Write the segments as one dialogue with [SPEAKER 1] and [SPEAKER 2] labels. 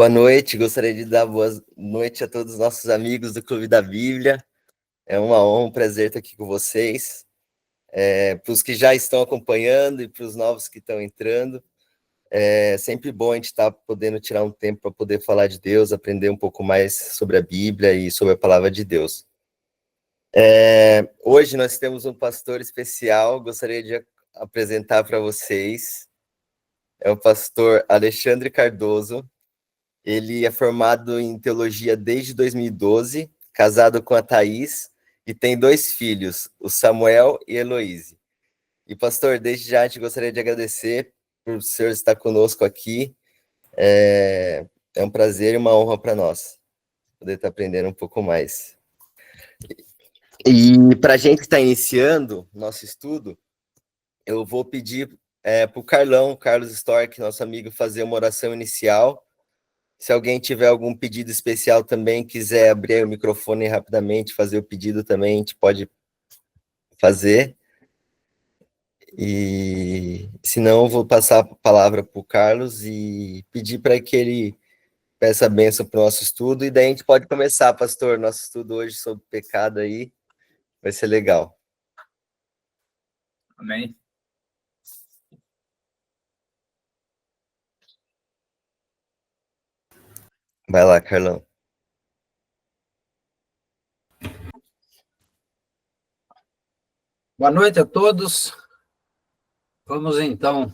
[SPEAKER 1] Boa noite, gostaria de dar boa noite a todos os nossos amigos do Clube da Bíblia. É uma honra, um prazer estar aqui com vocês. Para os que já estão acompanhando e para os novos que estão entrando, é sempre bom a gente estar podendo tirar um tempo para poder falar de Deus, aprender um pouco mais sobre a Bíblia e sobre a palavra de Deus. Hoje nós temos um pastor especial, gostaria de apresentar para vocês. É o pastor Alexandre Cardoso. Ele é formado em teologia desde 2012, casado com a Thaís, e tem 2 filhos, o Samuel e a Heloíse. E, pastor, desde já a gente gostaria de agradecer por o senhor estar conosco aqui. É um prazer e uma honra para nós poder estar aprendendo um pouco mais. E para a gente que está iniciando nosso estudo, eu vou pedir para o Carlos Stork, nosso amigo, fazer uma oração inicial. Se alguém tiver algum pedido especial também, quiser abrir o microfone rapidamente, fazer o pedido também, a gente pode fazer. E se não, eu vou passar a palavra para o Carlos e pedir para que ele peça a bênção para o nosso estudo. E daí a gente pode começar, pastor, nosso estudo hoje sobre pecado aí. Vai ser legal.
[SPEAKER 2] Amém.
[SPEAKER 1] Vai lá, Carlão.
[SPEAKER 3] Boa noite a todos. Vamos então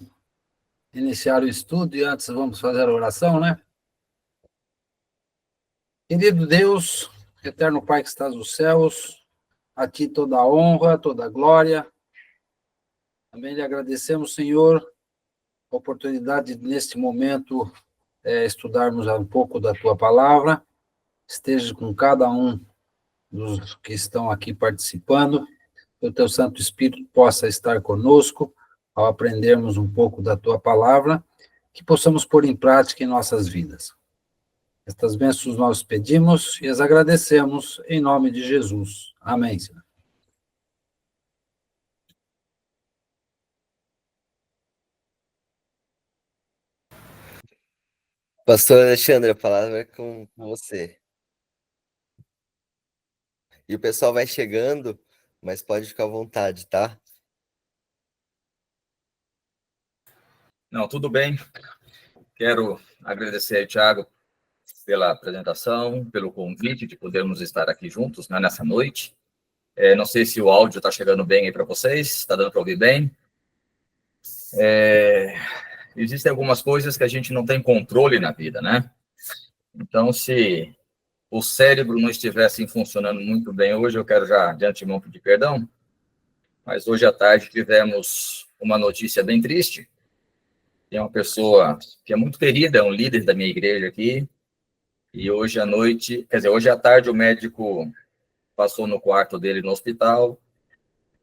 [SPEAKER 3] iniciar o estudo e antes vamos fazer a oração, né? Querido Deus, eterno Pai que estás nos céus, a Ti toda a honra, toda a glória. Também lhe agradecemos, Senhor, a oportunidade de, neste momento, estudarmos um pouco da Tua palavra. Esteja com cada um dos que estão aqui participando, que o Teu Santo Espírito possa estar conosco, ao aprendermos um pouco da Tua palavra, que possamos pôr em prática em nossas vidas. Estas bênçãos nós pedimos e as agradecemos em nome de Jesus. Amém, Senhor.
[SPEAKER 1] Pastor Alexandre, a palavra é com você. E o pessoal vai chegando, mas pode ficar à vontade, tá?
[SPEAKER 2] Não, tudo bem. Quero agradecer ao Thiago pela apresentação, pelo convite de podermos estar aqui juntos, né, nessa noite. Não sei se o áudio está chegando bem aí para vocês, está dando para ouvir bem. Existem algumas coisas que a gente não tem controle na vida, né? Então, se o cérebro não estivesse funcionando muito bem hoje, eu quero já de antemão pedir perdão, mas hoje à tarde tivemos uma notícia bem triste. Tem uma pessoa que é muito querida, é um líder da minha igreja aqui, e hoje à noite, quer dizer, hoje à tarde o médico passou no quarto dele no hospital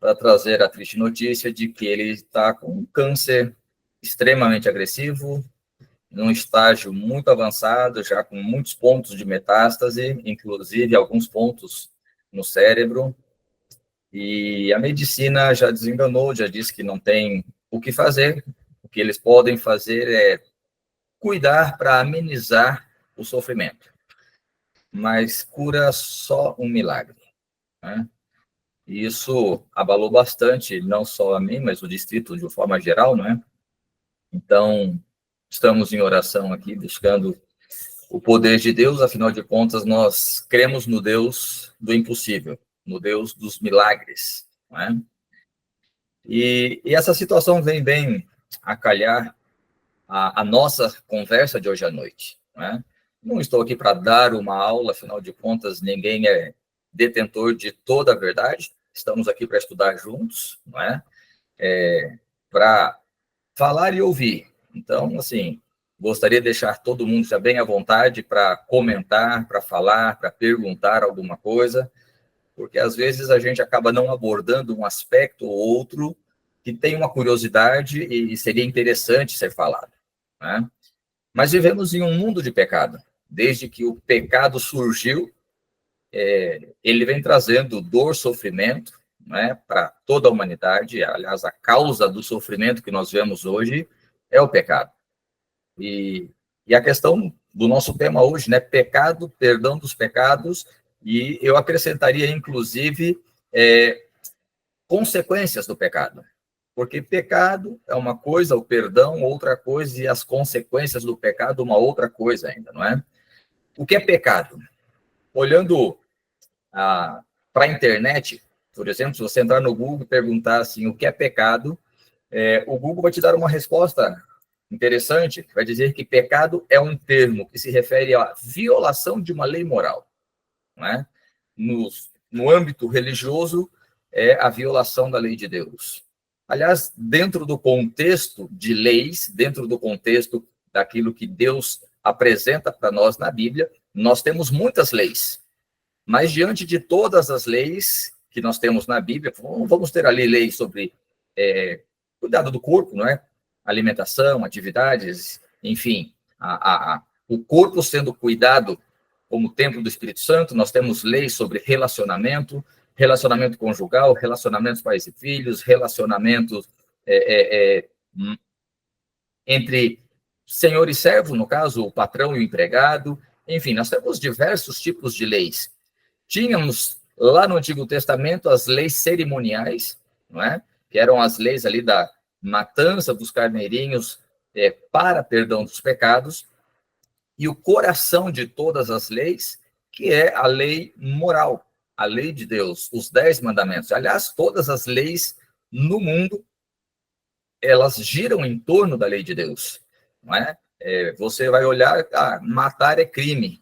[SPEAKER 2] para trazer a triste notícia de que ele está com um câncer extremamente agressivo, num estágio muito avançado, já com muitos pontos de metástase, inclusive alguns pontos no cérebro, e a medicina já desenganou, já disse que não tem o que fazer, o que eles podem fazer é cuidar para amenizar o sofrimento, mas cura só um milagre, né? E isso abalou bastante, não só a mim, mas o distrito de uma forma geral, não é? Então, estamos em oração aqui, buscando o poder de Deus, afinal de contas, nós cremos no Deus do impossível, no Deus dos milagres, não é? E essa situação vem bem a calhar a nossa conversa de hoje à noite, não é? Não estou aqui para dar uma aula, afinal de contas, ninguém é detentor de toda a verdade, estamos aqui para estudar juntos, não é? Para falar e ouvir. Então, assim, gostaria de deixar todo mundo já bem à vontade para comentar, para falar, para perguntar alguma coisa, porque às vezes a gente acaba não abordando um aspecto ou outro que tem uma curiosidade e seria interessante ser falado, né? Mas vivemos em um mundo de pecado. Desde que o pecado surgiu, ele vem trazendo dor, sofrimento, né, para toda a humanidade. Aliás, a causa do sofrimento que nós vemos hoje é o pecado. E a questão do nosso tema hoje, né? Pecado, perdão dos pecados, e eu acrescentaria, inclusive, consequências do pecado. Porque pecado é uma coisa, o perdão outra coisa, e as consequências do pecado uma outra coisa ainda, não é? O que é pecado? Olhando para a internet, por exemplo, se você entrar no Google e perguntar assim, o que é pecado, o Google vai te dar uma resposta interessante, vai dizer que pecado é um termo que se refere à violação de uma lei moral, não é? No âmbito religioso, é a violação da lei de Deus. Aliás, dentro do contexto de leis, dentro do contexto daquilo que Deus apresenta para nós na Bíblia, nós temos muitas leis. Mas diante de todas as leis que nós temos na Bíblia, vamos ter ali leis sobre cuidado do corpo, não é? Alimentação, atividades, enfim, o corpo sendo cuidado como templo do Espírito Santo. Nós temos leis sobre relacionamento conjugal, relacionamentos pais e filhos, relacionamentos entre senhor e servo, no caso, o patrão e o empregado. Enfim, nós temos diversos tipos de leis. Tínhamos lá no Antigo Testamento as leis cerimoniais, não é? Que eram as leis ali da matança dos carneirinhos para perdão dos pecados, e o coração de todas as leis, que é a lei moral, a lei de Deus, os 10 mandamentos. Aliás, todas as leis no mundo, elas giram em torno da lei de Deus, não é? Você vai olhar, matar é crime.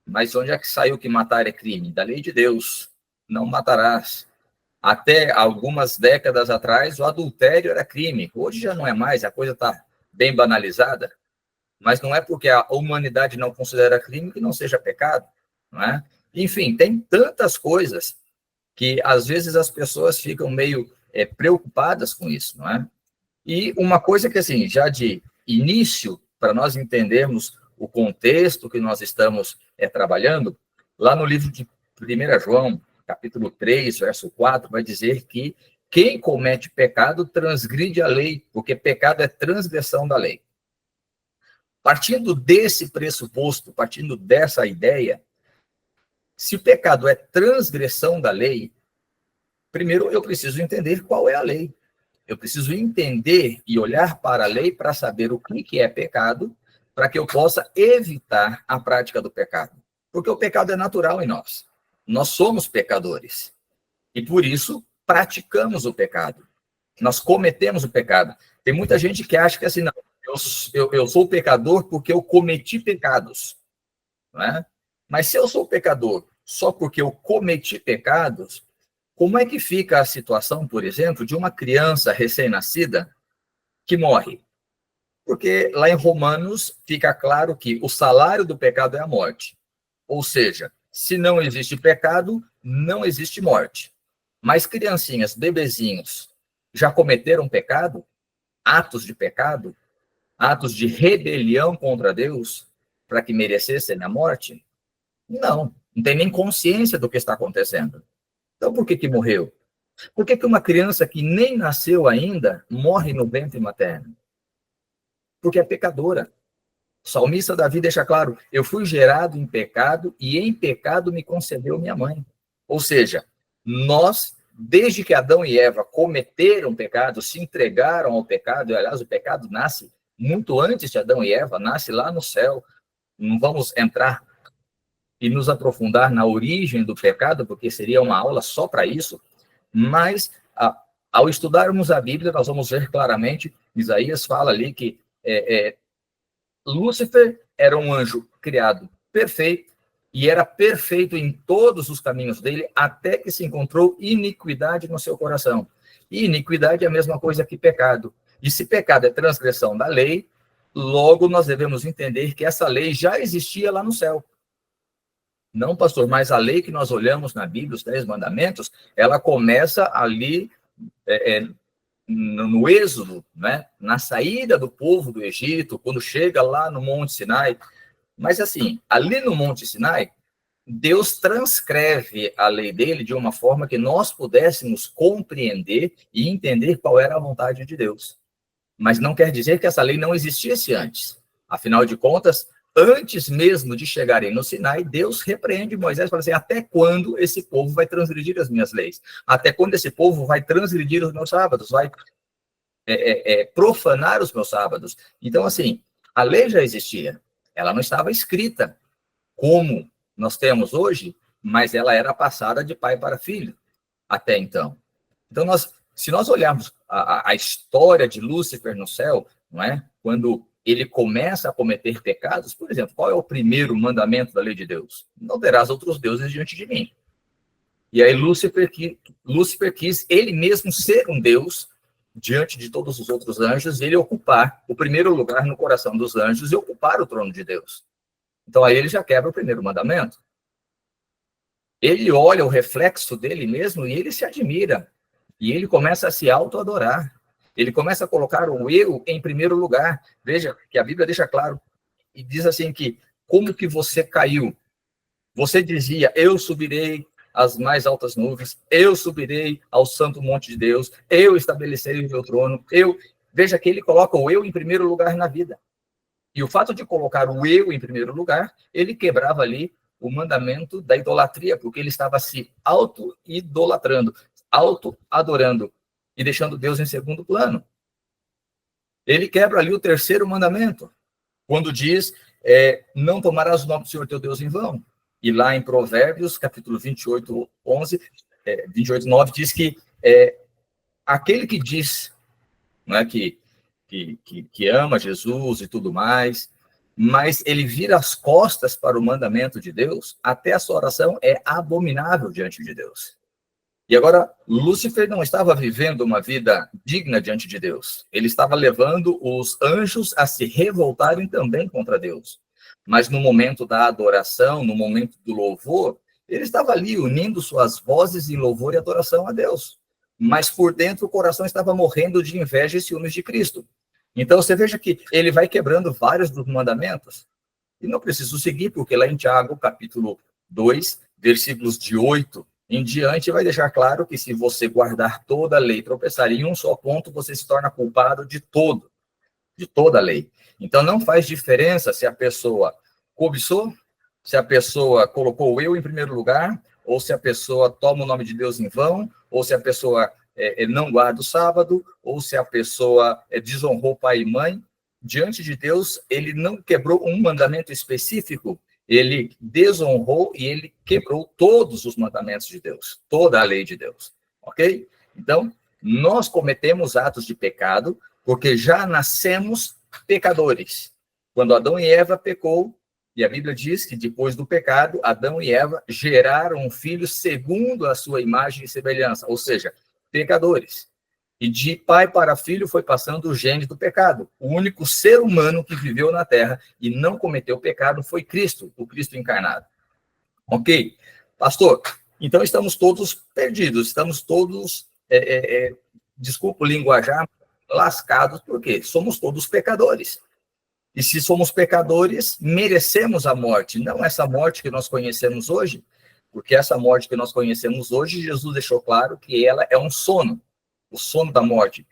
[SPEAKER 2] Mas onde é que saiu que matar é crime? Da lei de Deus, não matarás. Até algumas décadas atrás, o adultério era crime. Hoje já não é mais, a coisa está bem banalizada. Mas não é porque a humanidade não considera crime que não seja pecado, não é? Enfim, tem tantas coisas que às vezes as pessoas ficam meio preocupadas com isso, não é? E uma coisa que, assim, já de início, para nós entendermos o contexto que nós estamos trabalhando, lá no livro de 1 João, capítulo 3, verso 4, vai dizer que quem comete pecado transgride a lei, porque pecado é transgressão da lei. Partindo desse pressuposto, partindo dessa ideia, se o pecado é transgressão da lei, primeiro eu preciso entender qual é a lei. Eu preciso entender e olhar para a lei para saber o que é pecado, para que eu possa evitar a prática do pecado. Porque o pecado é natural em nós. Nós somos pecadores. E por isso praticamos o pecado. Nós cometemos o pecado. Tem muita gente que acha que assim, não, eu sou pecador porque eu cometi pecados. Não é? Mas se eu sou pecador só porque eu cometi pecados, como é que fica a situação, por exemplo, de uma criança recém-nascida que morre? Porque lá em Romanos fica claro que o salário do pecado é a morte. Ou seja, se não existe pecado, não existe morte. Mas criancinhas, bebezinhos, já cometeram pecado? Atos de pecado? Atos de rebelião contra Deus para que merecessem a morte? Não tem nem consciência do que está acontecendo. Então, por que morreu? Por que uma criança que nem nasceu ainda morre no ventre materno? Porque é pecadora. O salmista Davi deixa claro, eu fui gerado em pecado e em pecado me concebeu minha mãe. Ou seja, nós, desde que Adão e Eva cometeram pecado, se entregaram ao pecado, e aliás, o pecado nasce muito antes de Adão e Eva, nasce lá no céu. Não vamos entrar e nos aprofundar na origem do pecado, porque seria uma aula só para isso, mas ao estudarmos a Bíblia, nós vamos ver claramente, Isaías fala ali que Lúcifer era um anjo criado perfeito, e era perfeito em todos os caminhos dele, até que se encontrou iniquidade no seu coração. E iniquidade é a mesma coisa que pecado. E se pecado é transgressão da lei, logo nós devemos entender que essa lei já existia lá no céu. Não, pastor, mas a lei que nós olhamos na Bíblia, os 10 mandamentos, ela começa ali no Êxodo, né? Na saída do povo do Egito, quando chega lá no Monte Sinai. Mas assim, ali no Monte Sinai, Deus transcreve a lei dele de uma forma que nós pudéssemos compreender e entender qual era a vontade de Deus. Mas não quer dizer que essa lei não existisse antes. Afinal de contas, antes mesmo de chegarem no Sinai, Deus repreende Moisés e fala assim, até quando esse povo vai transgredir as minhas leis? Até quando esse povo vai transgredir os meus sábados? Vai profanar os meus sábados? Então, assim, a lei já existia. Ela não estava escrita como nós temos hoje, mas ela era passada de pai para filho até então. Então, se nós olharmos a história de Lúcifer no céu, não é? Quando ele começa a cometer pecados, por exemplo, qual é o primeiro mandamento da lei de Deus? Não terás outros deuses diante de mim. E aí Lúcifer quis ele mesmo ser um deus diante de todos os outros anjos, e ele ocupar o primeiro lugar no coração dos anjos e ocupar o trono de Deus. Então aí ele já quebra o primeiro mandamento. Ele olha o reflexo dele mesmo e ele se admira. E ele começa a se auto-adorar. Ele começa a colocar o eu em primeiro lugar. Veja que a Bíblia deixa claro e diz assim que como que você caiu? Você dizia, eu subirei às mais altas nuvens, eu subirei ao santo monte de Deus, eu estabelecerei o meu trono, Veja que ele coloca o eu em primeiro lugar na vida. E o fato de colocar o eu em primeiro lugar, ele quebrava ali o mandamento da idolatria, porque ele estava se auto-idolatrando, auto-adorando e deixando Deus em segundo plano. Ele quebra ali o terceiro mandamento, quando diz, não tomarás o nome do Senhor teu Deus em vão. E lá em Provérbios, capítulo 28, 9, diz que aquele que diz, não é, que ama Jesus e tudo mais, mas ele vira as costas para o mandamento de Deus, até a sua oração é abominável diante de Deus. E agora, Lúcifer não estava vivendo uma vida digna diante de Deus. Ele estava levando os anjos a se revoltarem também contra Deus. Mas no momento da adoração, no momento do louvor, ele estava ali unindo suas vozes em louvor e adoração a Deus. Mas por dentro o coração estava morrendo de inveja e ciúmes de Cristo. Então você veja que ele vai quebrando vários dos mandamentos. E não preciso seguir, porque lá em Tiago, capítulo 2, versículos de 8 em diante, vai deixar claro que se você guardar toda a lei, tropeçar em um só ponto, você se torna culpado de toda a lei. Então não faz diferença se a pessoa cobiçou, se a pessoa colocou o eu em primeiro lugar, ou se a pessoa toma o nome de Deus em vão, ou se a pessoa não guarda o sábado, ou se a pessoa desonrou pai e mãe. Diante de Deus, ele não quebrou um mandamento específico, ele desonrou e ele quebrou todos os mandamentos de Deus, toda a lei de Deus, ok? Então, nós cometemos atos de pecado porque já nascemos pecadores. Quando Adão e Eva pecou, e a Bíblia diz que depois do pecado, Adão e Eva geraram um filho segundo a sua imagem e semelhança, ou seja, pecadores. E de pai para filho foi passando o gene do pecado. O único ser humano que viveu na Terra e não cometeu pecado foi Cristo, o Cristo encarnado. Ok? Pastor, então estamos todos perdidos, estamos todos, desculpa o linguajar, lascados, porque somos todos pecadores. E se somos pecadores, merecemos a morte, não essa morte que nós conhecemos hoje, porque essa morte que nós conhecemos hoje, Jesus deixou claro que ela é um sono, o sono da morte.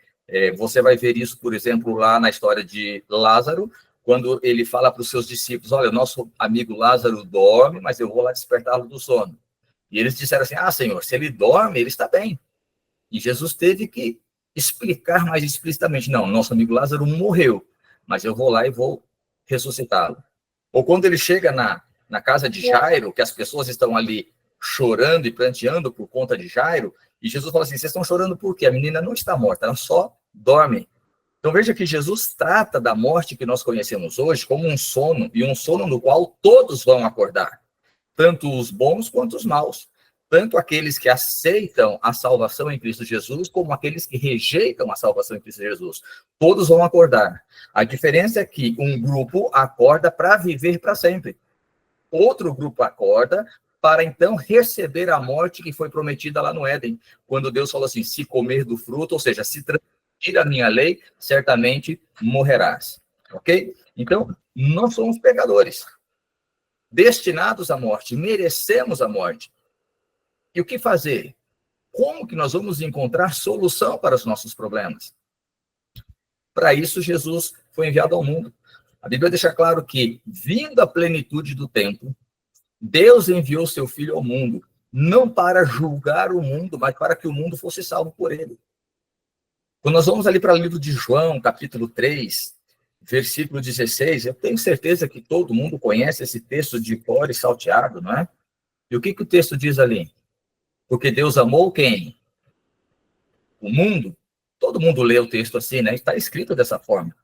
[SPEAKER 2] Você vai ver isso, por exemplo, lá na história de Lázaro, quando ele fala para os seus discípulos, olha, nosso amigo Lázaro dorme, mas eu vou lá despertá-lo do sono. E eles disseram assim, Senhor, se ele dorme, ele está bem. E Jesus teve que explicar mais explicitamente, não, nosso amigo Lázaro morreu, mas eu vou lá e vou ressuscitá-lo. Ou quando ele chega na casa de Jairo, que as pessoas estão ali chorando e pranteando por conta de Jairo, e Jesus fala assim, vocês estão chorando por quê? A menina não está morta, ela só dorme. Então veja que Jesus trata da morte que nós conhecemos hoje como um sono, e um sono no qual todos vão acordar, tanto os bons quanto os maus, tanto aqueles que aceitam a salvação em Cristo Jesus, como aqueles que rejeitam a salvação em Cristo Jesus. Todos vão acordar. A diferença é que um grupo acorda para viver para sempre. Outro grupo acorda para então receber a morte que foi prometida lá no Éden, quando Deus falou assim, se comer do fruto, ou seja, se transgredir a minha lei, certamente morrerás. Ok? Então, nós somos pecadores, destinados à morte, merecemos a morte. E o que fazer? Como que nós vamos encontrar solução para os nossos problemas? Para isso, Jesus foi enviado ao mundo. A Bíblia deixa claro que, vindo a plenitude do tempo, Deus enviou seu Filho ao mundo, não para julgar o mundo, mas para que o mundo fosse salvo por ele. Quando nós vamos ali para o livro de João, capítulo 3, versículo 16, eu tenho certeza que todo mundo conhece esse texto de cor e salteado, não é? E o que o texto diz ali? Porque Deus amou quem? O mundo. Todo mundo lê o texto assim, né? Está escrito dessa forma.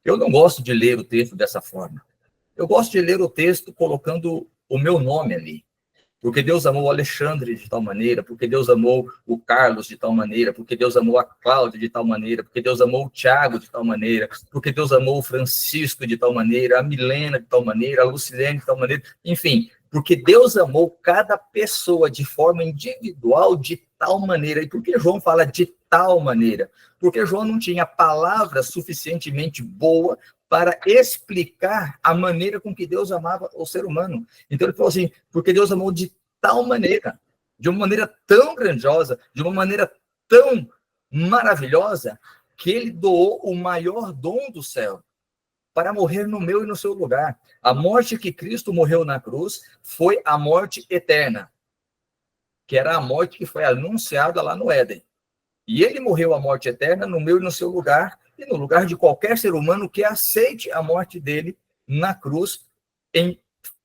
[SPEAKER 2] Eu não gosto de ler o texto dessa forma. Eu gosto de ler o texto colocando o meu nome ali. Porque Deus amou o Alexandre de tal maneira, porque Deus amou o Carlos de tal maneira, porque Deus amou a Cláudia de tal maneira, porque Deus amou o Tiago de tal maneira, porque Deus amou o Francisco de tal maneira, a Milena de tal maneira, a Lucilene de tal maneira, enfim, porque Deus amou cada pessoa de forma individual de tal maneira. E por que João fala de tal maneira? Porque João não tinha palavra suficientemente boa para explicar a maneira com que Deus amava o ser humano. Então ele falou assim, porque Deus amou de tal maneira, de uma maneira tão grandiosa, de uma maneira tão maravilhosa, que ele doou o maior dom do céu para morrer no meu e no seu lugar. A morte que Cristo morreu na cruz foi a morte eterna, que era a morte que foi anunciada lá no Éden. E ele morreu a morte eterna no meu e no seu lugar, e no lugar de qualquer ser humano que aceite a morte dele na cruz em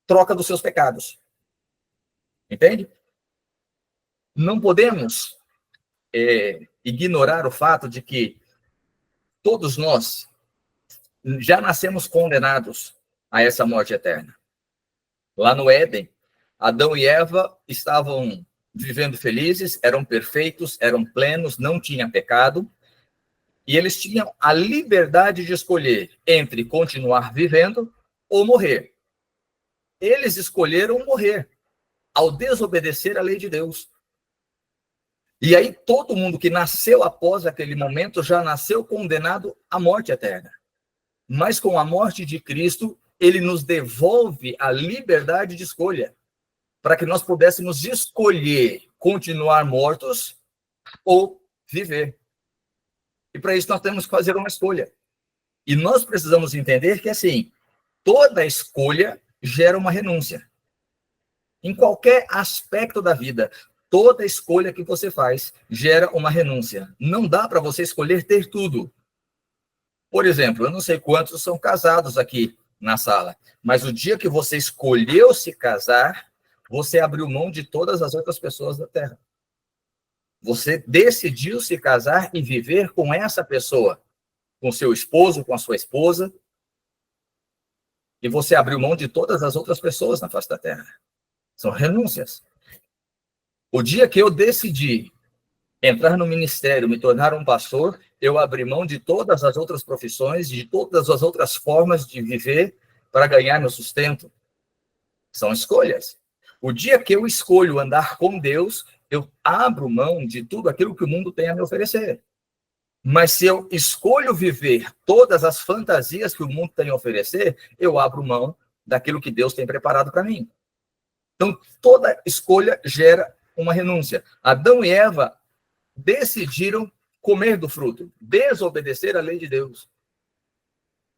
[SPEAKER 2] troca dos seus pecados. Entende? Não podemos ignorar o fato de que todos nós já nascemos condenados a essa morte eterna. Lá no Éden, Adão e Eva estavam vivendo felizes, eram perfeitos, eram plenos, não tinham pecado, e eles tinham a liberdade de escolher entre continuar vivendo ou morrer. Eles escolheram morrer ao desobedecer à lei de Deus. E aí todo mundo que nasceu após aquele momento já nasceu condenado à morte eterna. Mas com a morte de Cristo, ele nos devolve a liberdade de escolha, para que nós pudéssemos escolher continuar mortos ou viver. E para isso nós temos que fazer uma escolha. E nós precisamos entender que, assim, toda escolha gera uma renúncia. Em qualquer aspecto da vida, toda escolha que você faz gera uma renúncia. Não dá para você escolher ter tudo. Por exemplo, eu não sei quantos são casados aqui na sala, mas o dia que você escolheu se casar, você abriu mão de todas as outras pessoas da Terra. Você decidiu se casar e viver com essa pessoa, com seu esposo, com a sua esposa, e você abriu mão de todas as outras pessoas na face da Terra. São renúncias. O dia que eu decidi entrar no ministério, me tornar um pastor, eu abri mão de todas as outras profissões, de todas as outras formas de viver para ganhar meu sustento. São escolhas. O dia que eu escolho andar com Deus, eu abro mão de tudo aquilo que o mundo tem a me oferecer. Mas se eu escolho viver todas as fantasias que o mundo tem a oferecer, eu abro mão daquilo que Deus tem preparado para mim. Então, toda escolha gera uma renúncia. Adão e Eva decidiram comer do fruto, desobedecer à lei de Deus.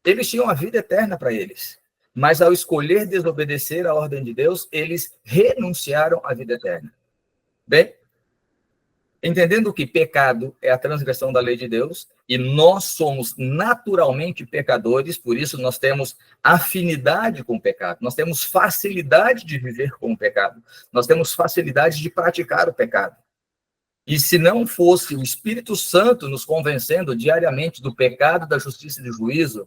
[SPEAKER 2] Eles tinham a vida eterna para eles, mas ao escolher desobedecer à ordem de Deus, eles renunciaram à vida eterna. Bem, entendendo que pecado é a transgressão da lei de Deus, e nós somos naturalmente pecadores, por isso nós temos afinidade com o pecado, nós temos facilidade de viver com o pecado, nós temos facilidade de praticar o pecado. E se não fosse o Espírito Santo nos convencendo diariamente do pecado, da justiça e do juízo,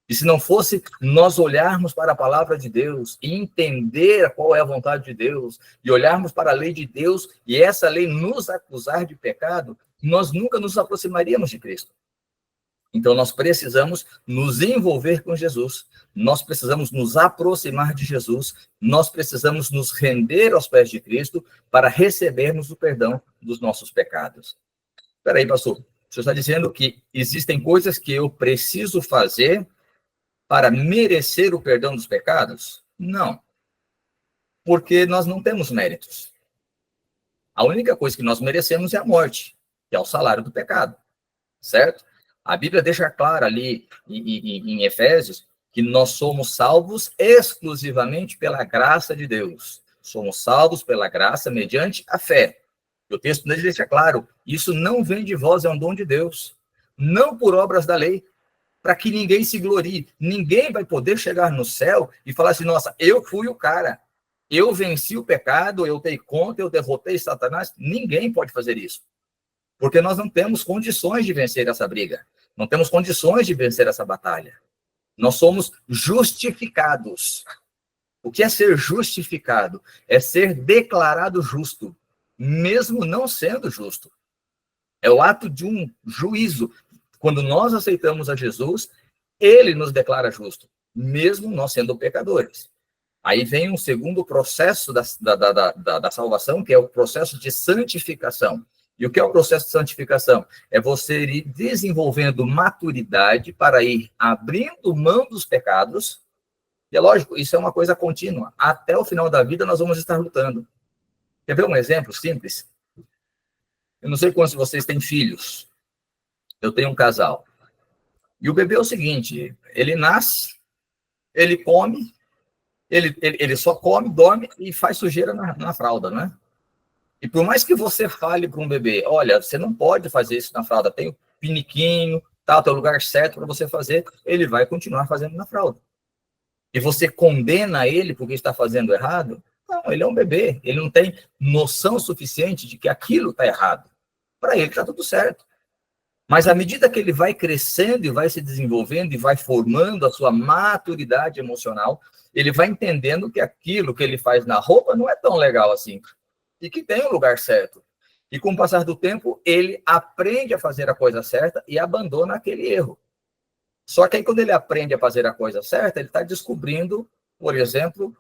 [SPEAKER 2] e se não fosse nós olharmos para a palavra de Deus e entender qual é a vontade de Deus, e olharmos para a lei de Deus, e essa lei nos acusar de pecado, nós nunca nos aproximaríamos de Cristo. Então nós precisamos nos envolver com Jesus, nós precisamos nos aproximar de Jesus, nós precisamos nos render aos pés de Cristo para recebermos o perdão dos nossos pecados. Espera aí, pastor, o senhor está dizendo que existem coisas que eu preciso fazer para merecer o perdão dos pecados? Não. Porque nós não temos méritos. A única coisa que nós merecemos é a morte, que é o salário do pecado. Certo? A Bíblia deixa claro ali em Efésios que nós somos salvos exclusivamente pela graça de Deus. Somos salvos pela graça mediante a fé. O texto deixa claro, isso não vem de vós, é um dom de Deus. Não por obras da lei, para que ninguém se glorie. Ninguém vai poder chegar no céu e falar assim, nossa, eu fui o cara. Eu venci o pecado, eu dei conta, eu derrotei Satanás. Ninguém pode fazer isso. Porque nós não temos condições de vencer essa briga. Não temos condições de vencer essa batalha. Nós somos justificados. O que é ser justificado? É ser declarado justo, mesmo não sendo justo. É o ato de um juízo. Quando nós aceitamos a Jesus, ele nos declara justo, mesmo nós sendo pecadores. Aí vem um segundo processo da salvação, que é o processo de santificação. E o que é o processo de santificação? É você ir desenvolvendo maturidade para ir abrindo mão dos pecados. E é lógico, isso é uma coisa contínua. Até o final da vida nós vamos estar lutando. Quer ver um exemplo simples? Eu não sei quantos de vocês têm filhos. Eu tenho um casal. E o bebê é o seguinte, ele nasce, ele come, ele só come, dorme e faz sujeira na fralda, né? E por mais que você fale para um bebê, olha, você não pode fazer isso na fralda, tem o piniquinho, tá, tem o lugar certo para você fazer, ele vai continuar fazendo na fralda. E você condena ele porque está fazendo errado? Não, ele é um bebê, ele não tem noção suficiente de que aquilo está errado. Para ele está tudo certo. Mas à medida que ele vai crescendo e vai se desenvolvendo e vai formando a sua maturidade emocional, ele vai entendendo que aquilo que ele faz na roupa não é tão legal assim. E que tem o lugar certo. E com o passar do tempo, ele aprende a fazer a coisa certa e abandona aquele erro. Só que aí, quando ele aprende a fazer a coisa certa, ele está descobrindo, por exemplo,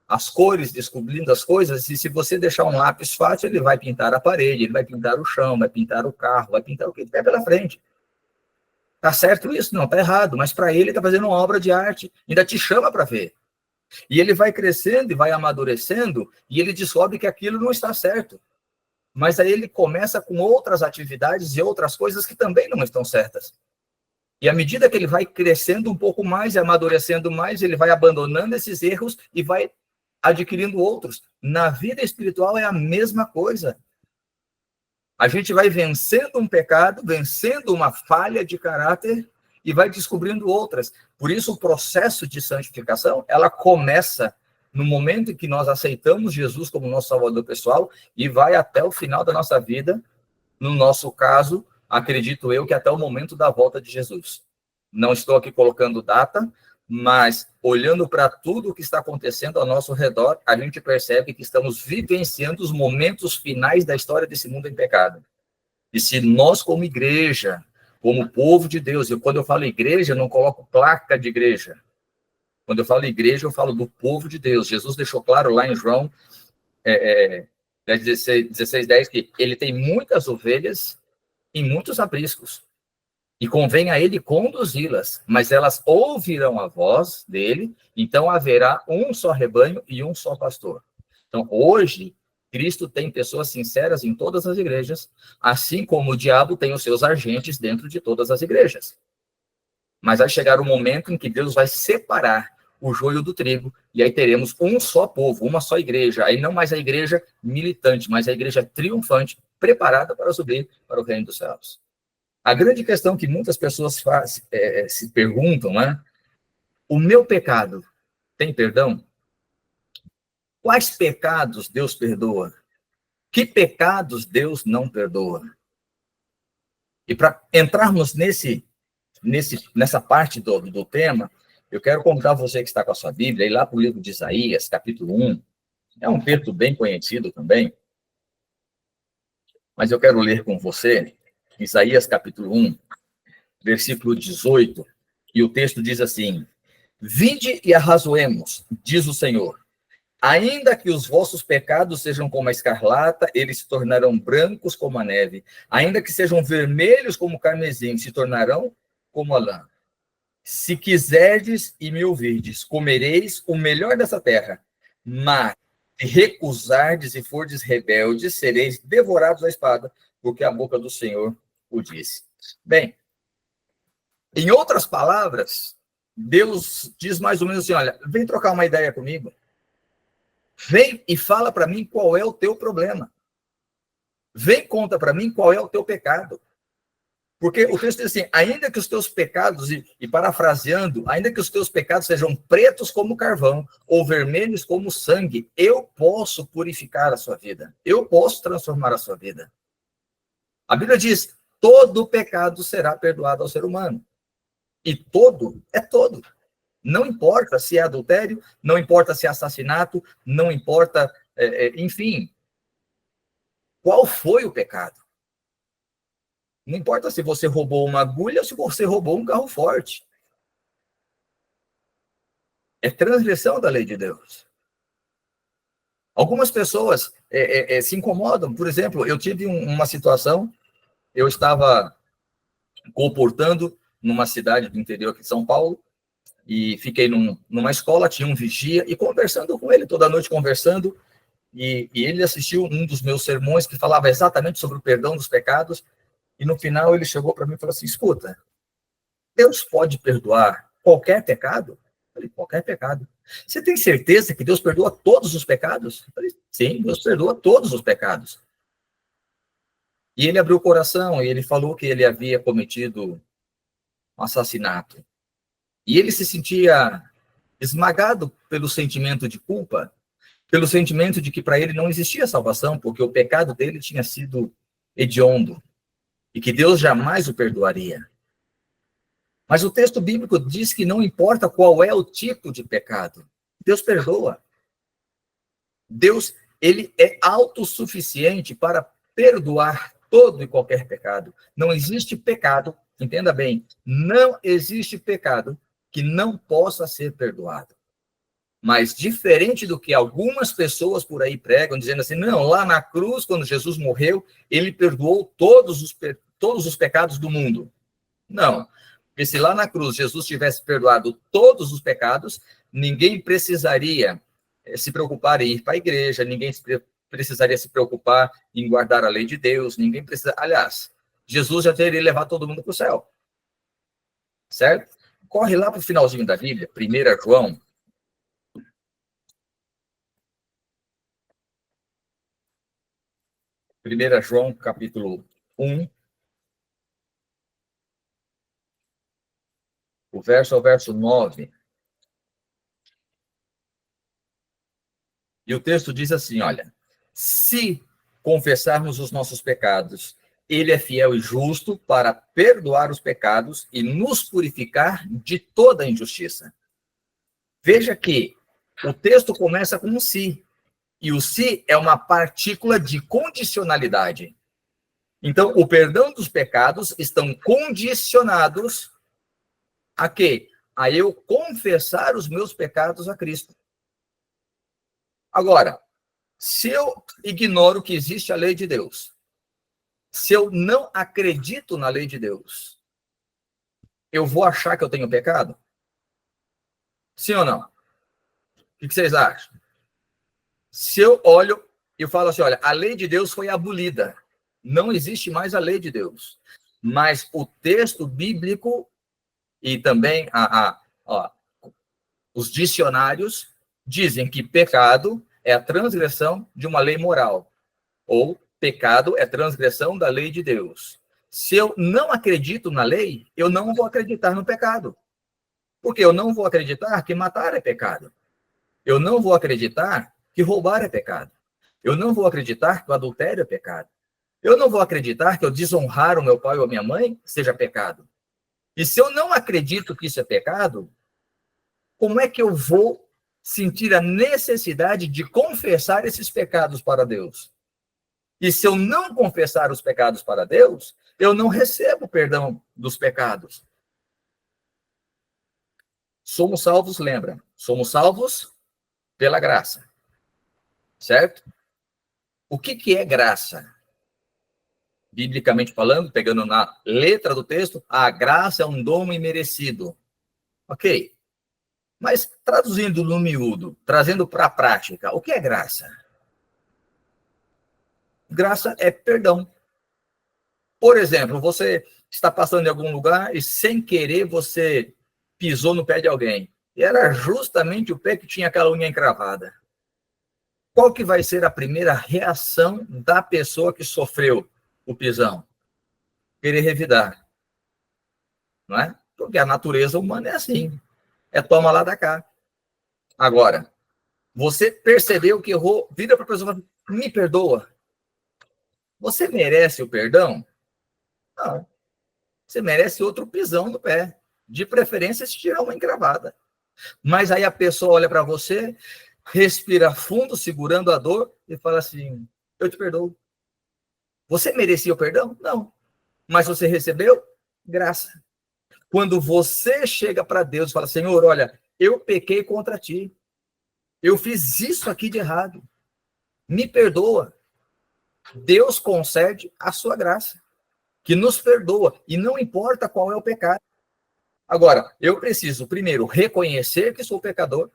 [SPEAKER 2] as cores, descobrindo as coisas, e se você deixar um lápis fácil, ele vai pintar a parede, ele vai pintar o chão, vai pintar o carro, vai pintar o que tiver pela frente. Tá certo isso? Não, tá errado, mas para ele está fazendo uma obra de arte, ainda te chama para ver. E ele vai crescendo e vai amadurecendo, e ele descobre que aquilo não está certo. Mas aí ele começa com outras atividades e outras coisas que também não estão certas. E à medida que ele vai crescendo um pouco mais e amadurecendo mais, ele vai abandonando esses erros e vai adquirindo outros. Na vida espiritual é a mesma coisa. A gente vai vencendo um pecado, vencendo uma falha de caráter e vai descobrindo outras. Por isso, o processo de santificação, ela começa no momento em que nós aceitamos Jesus como nosso Salvador pessoal e vai até o final da nossa vida, no nosso caso, acredito eu que até o momento da volta de Jesus. Não estou aqui colocando data, mas olhando para tudo o que está acontecendo ao nosso redor, a gente percebe que estamos vivenciando os momentos finais da história desse mundo em pecado. E se nós, como igreja, como povo de Deus, quando eu falo igreja, eu não coloco placa de igreja. Quando eu falo igreja, eu falo do povo de Deus. Jesus deixou claro lá em João 16:10, que ele tem muitas ovelhas e muitos apriscos. E convém a ele conduzi-las, mas elas ouvirão a voz dele, então haverá um só rebanho e um só pastor. Então, hoje, Cristo tem pessoas sinceras em todas as igrejas, assim como o diabo tem os seus agentes dentro de todas as igrejas. Mas vai chegar o momento em que Deus vai separar o joio do trigo, e aí teremos um só povo, uma só igreja, aí não mais a igreja militante, mas a igreja triunfante, preparada para subir para o reino dos céus. A grande questão que muitas pessoas se perguntam, né? O meu pecado tem perdão? Quais pecados Deus perdoa? Que pecados Deus não perdoa? E para entrarmos nessa parte do tema, eu quero convidar você que está com a sua Bíblia, ir lá para o livro de Isaías, capítulo 1. É um texto bem conhecido também, mas eu quero ler com você, Isaías, capítulo 1, versículo 18, e o texto diz assim: Vinde e arrazoemos, diz o Senhor. Ainda que os vossos pecados sejam como a escarlata, eles se tornarão brancos como a neve. Ainda que sejam vermelhos como o carmesim, se tornarão como a lã. Se quiserdes e me ouvirdes, comereis o melhor dessa terra. Mas se recusardes e fordes rebeldes, sereis devorados à espada, porque a boca do Senhor o disse. Bem, em outras palavras, Deus diz mais ou menos assim, olha, vem trocar uma ideia comigo. Vem e fala para mim qual é o teu problema. Vem, conta para mim qual é o teu pecado. Porque o texto diz assim, ainda que os teus pecados, e parafraseando, ainda que os teus pecados sejam pretos como carvão, ou vermelhos como sangue, eu posso purificar a sua vida. Eu posso transformar a sua vida. A Bíblia diz, todo pecado será perdoado ao ser humano. E todo é todo. Não importa se é adultério, não importa se é assassinato, não importa, enfim, qual foi o pecado. Não importa se você roubou uma agulha ou se você roubou um carro forte. É transgressão da lei de Deus. Algumas pessoas se incomodam. Por exemplo, eu tive uma situação, eu estava comportando numa cidade do interior aqui de São Paulo, e fiquei numa escola, tinha um vigia, e conversando com ele, toda noite conversando, e ele assistiu um dos meus sermões que falava exatamente sobre o perdão dos pecados, e no final ele chegou para mim e falou assim, escuta, Deus pode perdoar qualquer pecado? Eu falei, qualquer pecado. Você tem certeza que Deus perdoa todos os pecados? Eu falei, sim, Deus perdoa todos os pecados. E ele abriu o coração e ele falou que ele havia cometido um assassinato. E ele se sentia esmagado pelo sentimento de culpa, pelo sentimento de que para ele não existia salvação, porque o pecado dele tinha sido hediondo e que Deus jamais o perdoaria. Mas o texto bíblico diz que não importa qual é o tipo de pecado, Deus perdoa. Deus, ele é autossuficiente para perdoar todo e qualquer pecado. Não existe pecado, entenda bem, não existe pecado que não possa ser perdoado. Mas diferente do que algumas pessoas por aí pregam, dizendo assim, não, lá na cruz, quando Jesus morreu, ele perdoou todos os pecados do mundo. Não. Porque se lá na cruz Jesus tivesse perdoado todos os pecados, ninguém precisaria se preocupar em ir para a igreja, ninguém precisaria se preocupar em guardar a lei de Deus, ninguém precisa... Aliás, Jesus já teria levado todo mundo para o céu. Certo? Corre lá para o finalzinho da Bíblia, 1 João. 1 João, capítulo 1. O verso 9. E o texto diz assim, olha, se confessarmos os nossos pecados, ele é fiel e justo para perdoar os pecados e nos purificar de toda injustiça. Veja que o texto começa com um se, e o se é uma partícula de condicionalidade. Então, o perdão dos pecados estão condicionados a quê? A eu confessar os meus pecados a Cristo. Agora, se eu ignoro que existe a lei de Deus, se eu não acredito na lei de Deus, eu vou achar que eu tenho pecado? Sim ou não? O que vocês acham? Se eu olho e falo assim, olha, a lei de Deus foi abolida, não existe mais a lei de Deus, mas o texto bíblico e também os dicionários dizem que pecado é a transgressão de uma lei moral, ou pecado é transgressão da lei de Deus. Se eu não acredito na lei, eu não vou acreditar no pecado. Porque eu não vou acreditar que matar é pecado. Eu não vou acreditar que roubar é pecado. Eu não vou acreditar que o adultério é pecado. Eu não vou acreditar que eu desonrar o meu pai ou a minha mãe seja pecado. E se eu não acredito que isso é pecado, como é que eu vou sentir a necessidade de confessar esses pecados para Deus? E se eu não confessar os pecados para Deus, eu não recebo perdão dos pecados. Somos salvos, lembra? Somos salvos pela graça. Certo? O que é graça? Biblicamente falando, pegando na letra do texto, a graça é um dom imerecido. Ok. Mas traduzindo no miúdo, trazendo para a prática, o que é graça? Graça é perdão. Por exemplo, você está passando em algum lugar e sem querer você pisou no pé de alguém. E era justamente o pé que tinha aquela unha encravada. Qual que vai ser a primeira reação da pessoa que sofreu o pisão? Querer revidar. Não é? Porque a natureza humana é assim. É toma lá da cá. Agora, você percebeu que errou, vira para a pessoa e fala, me perdoa. Você merece o perdão? Não. Você merece outro pisão no pé. De preferência, se tirar uma encravada. Mas aí a pessoa olha para você, respira fundo, segurando a dor, e fala assim, eu te perdoo. Você merecia o perdão? Não. Mas você recebeu? Graça. Quando você chega para Deus e fala, Senhor, olha, eu pequei contra ti. Eu fiz isso aqui de errado. Me perdoa. Deus concede a sua graça, que nos perdoa, e não importa qual é o pecado. Agora, eu preciso, primeiro, reconhecer que sou pecador.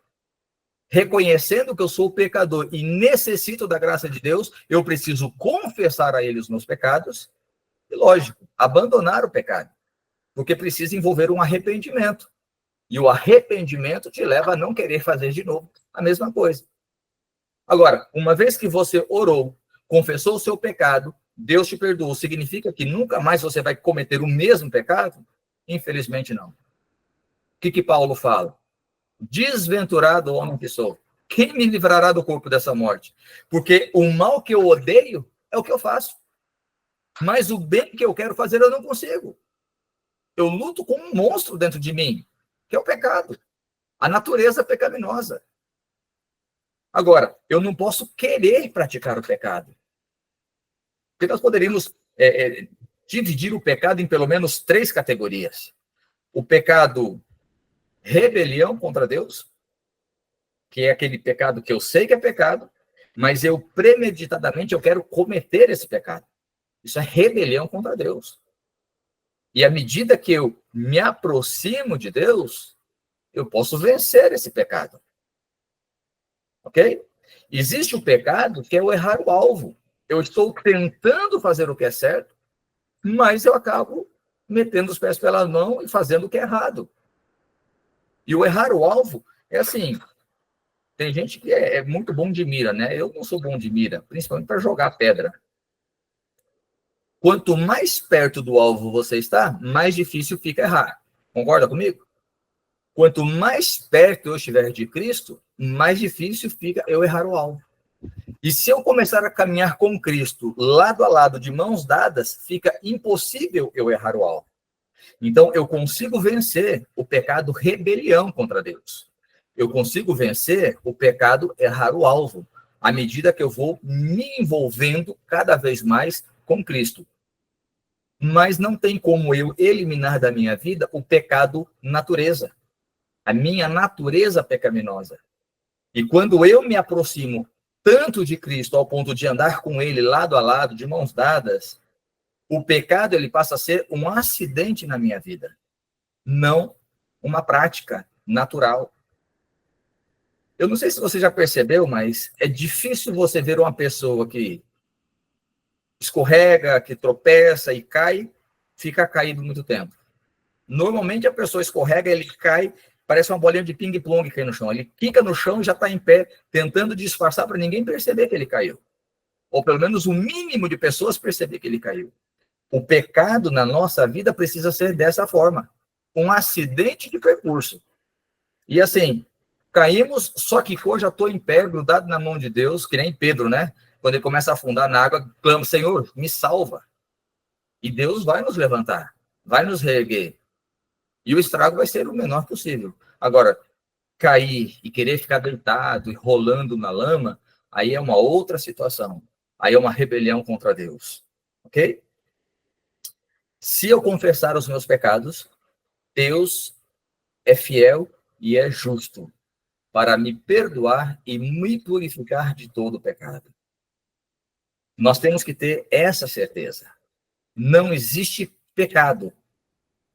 [SPEAKER 2] Reconhecendo que eu sou pecador e necessito da graça de Deus, eu preciso confessar a Ele os meus pecados e, lógico, abandonar o pecado, porque precisa envolver um arrependimento. E o arrependimento te leva a não querer fazer de novo a mesma coisa. Agora, uma vez que você orou, confessou o seu pecado, Deus te perdoou, significa que nunca mais você vai cometer o mesmo pecado? Infelizmente, não. O que Paulo fala? Desventurado homem que sou, quem me livrará do corpo dessa morte? Porque o mal que eu odeio é o que eu faço. Mas o bem que eu quero fazer eu não consigo. Eu luto com um monstro dentro de mim, que é o pecado. A natureza pecaminosa. Agora, eu não posso querer praticar o pecado. Porque nós poderíamos dividir o pecado em pelo menos 3 categorias. O pecado rebelião contra Deus, que é aquele pecado que eu sei que é pecado, mas eu premeditadamente eu quero cometer esse pecado. Isso é rebelião contra Deus. E à medida que eu me aproximo de Deus, eu posso vencer esse pecado. Ok? Existe o pecado que é o errar o alvo. Eu estou tentando fazer o que é certo, mas eu acabo metendo os pés pela mão e fazendo o que é errado. E o errar o alvo é assim, tem gente que é muito bom de mira, né? Eu não sou bom de mira, principalmente para jogar pedra. Quanto mais perto do alvo você está, mais difícil fica errar. Concorda comigo? Quanto mais perto eu estiver de Cristo, mais difícil fica eu errar o alvo. E se eu começar a caminhar com Cristo lado a lado, de mãos dadas, fica impossível eu errar o alvo. Então, eu consigo vencer o pecado rebelião contra Deus. Eu consigo vencer o pecado errar o alvo, à medida que eu vou me envolvendo cada vez mais com Cristo. Mas não tem como eu eliminar da minha vida o pecado natureza, a minha natureza pecaminosa. E quando eu me aproximo tanto de Cristo, ao ponto de andar com Ele lado a lado, de mãos dadas, o pecado ele passa a ser um acidente na minha vida, não uma prática natural. Eu não sei se você já percebeu, mas é difícil você ver uma pessoa que escorrega, que tropeça e cai, fica caído muito tempo. Normalmente a pessoa escorrega, ele cai, parece uma bolinha de ping-pong que cai no chão. Ele quica no chão e já está em pé, tentando disfarçar para ninguém perceber que ele caiu. Ou pelo menos o mínimo de pessoas perceber que ele caiu. O pecado na nossa vida precisa ser dessa forma. Um acidente de percurso. E assim, caímos, só que eu já estou em pé, grudado na mão de Deus, que nem Pedro, né? Quando ele começa a afundar na água, clama, Senhor, me salva. E Deus vai nos levantar, vai nos reerguer. E o estrago vai ser o menor possível. Agora, cair e querer ficar deitado e rolando na lama, aí é uma outra situação. Aí é uma rebelião contra Deus. Ok? Se eu confessar os meus pecados, Deus é fiel e é justo para me perdoar e me purificar de todo o pecado. Nós temos que ter essa certeza. Não existe pecado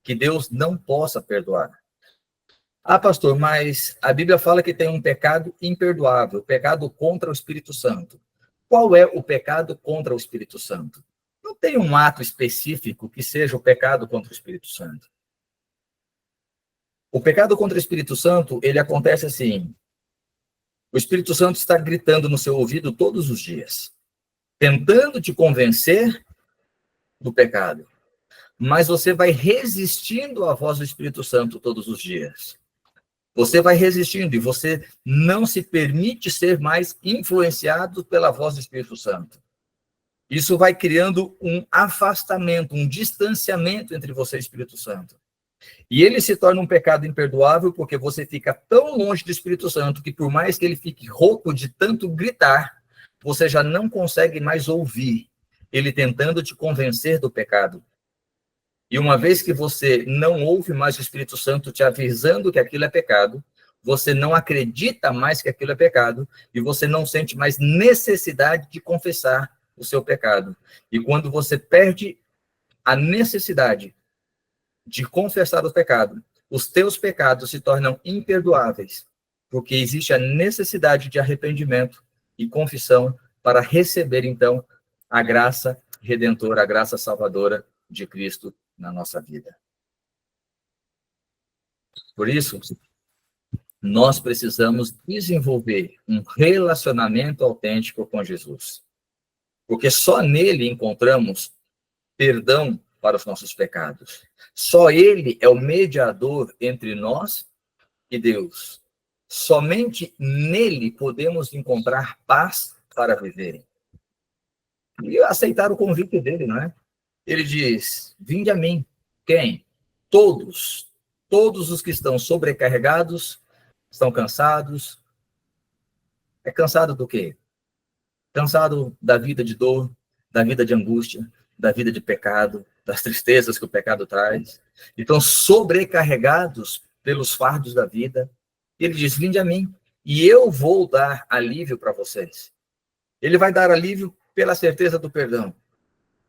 [SPEAKER 2] que Deus não possa perdoar. Ah, pastor, mas a Bíblia fala que tem um pecado imperdoável, pecado contra o Espírito Santo. Qual é o pecado contra o Espírito Santo? Não tem um ato específico que seja o pecado contra o Espírito Santo. O pecado contra o Espírito Santo, ele acontece assim. O Espírito Santo está gritando no seu ouvido todos os dias, tentando te convencer do pecado. Mas você vai resistindo à voz do Espírito Santo todos os dias. Você vai resistindo e você não se permite ser mais influenciado pela voz do Espírito Santo. Isso vai criando um afastamento, um distanciamento entre você e o Espírito Santo. E ele se torna um pecado imperdoável porque você fica tão longe do Espírito Santo que, por mais que ele fique rouco de tanto gritar, você já não consegue mais ouvir ele tentando te convencer do pecado. E uma vez que você não ouve mais o Espírito Santo te avisando que aquilo é pecado, você não acredita mais que aquilo é pecado e você não sente mais necessidade de confessar o seu pecado. E quando você perde a necessidade de confessar o pecado, os teus pecados se tornam imperdoáveis, porque existe a necessidade de arrependimento e confissão para receber, então, a graça redentora, a graça salvadora de Cristo na nossa vida. Por isso, nós precisamos desenvolver um relacionamento autêntico com Jesus, porque só nele encontramos perdão para os nossos pecados. Só ele é o mediador entre nós e Deus. Somente nele podemos encontrar paz para viver. E aceitar o convite dele, não é? Ele diz, vinde a mim. Quem? Todos os que estão sobrecarregados, estão cansados. É cansado do quê? Cansado da vida de dor, da vida de angústia, da vida de pecado, das tristezas que o pecado traz. Então, sobrecarregados pelos fardos da vida, ele diz, vinde a mim, e eu vou dar alívio para vocês. Ele vai dar alívio pela certeza do perdão.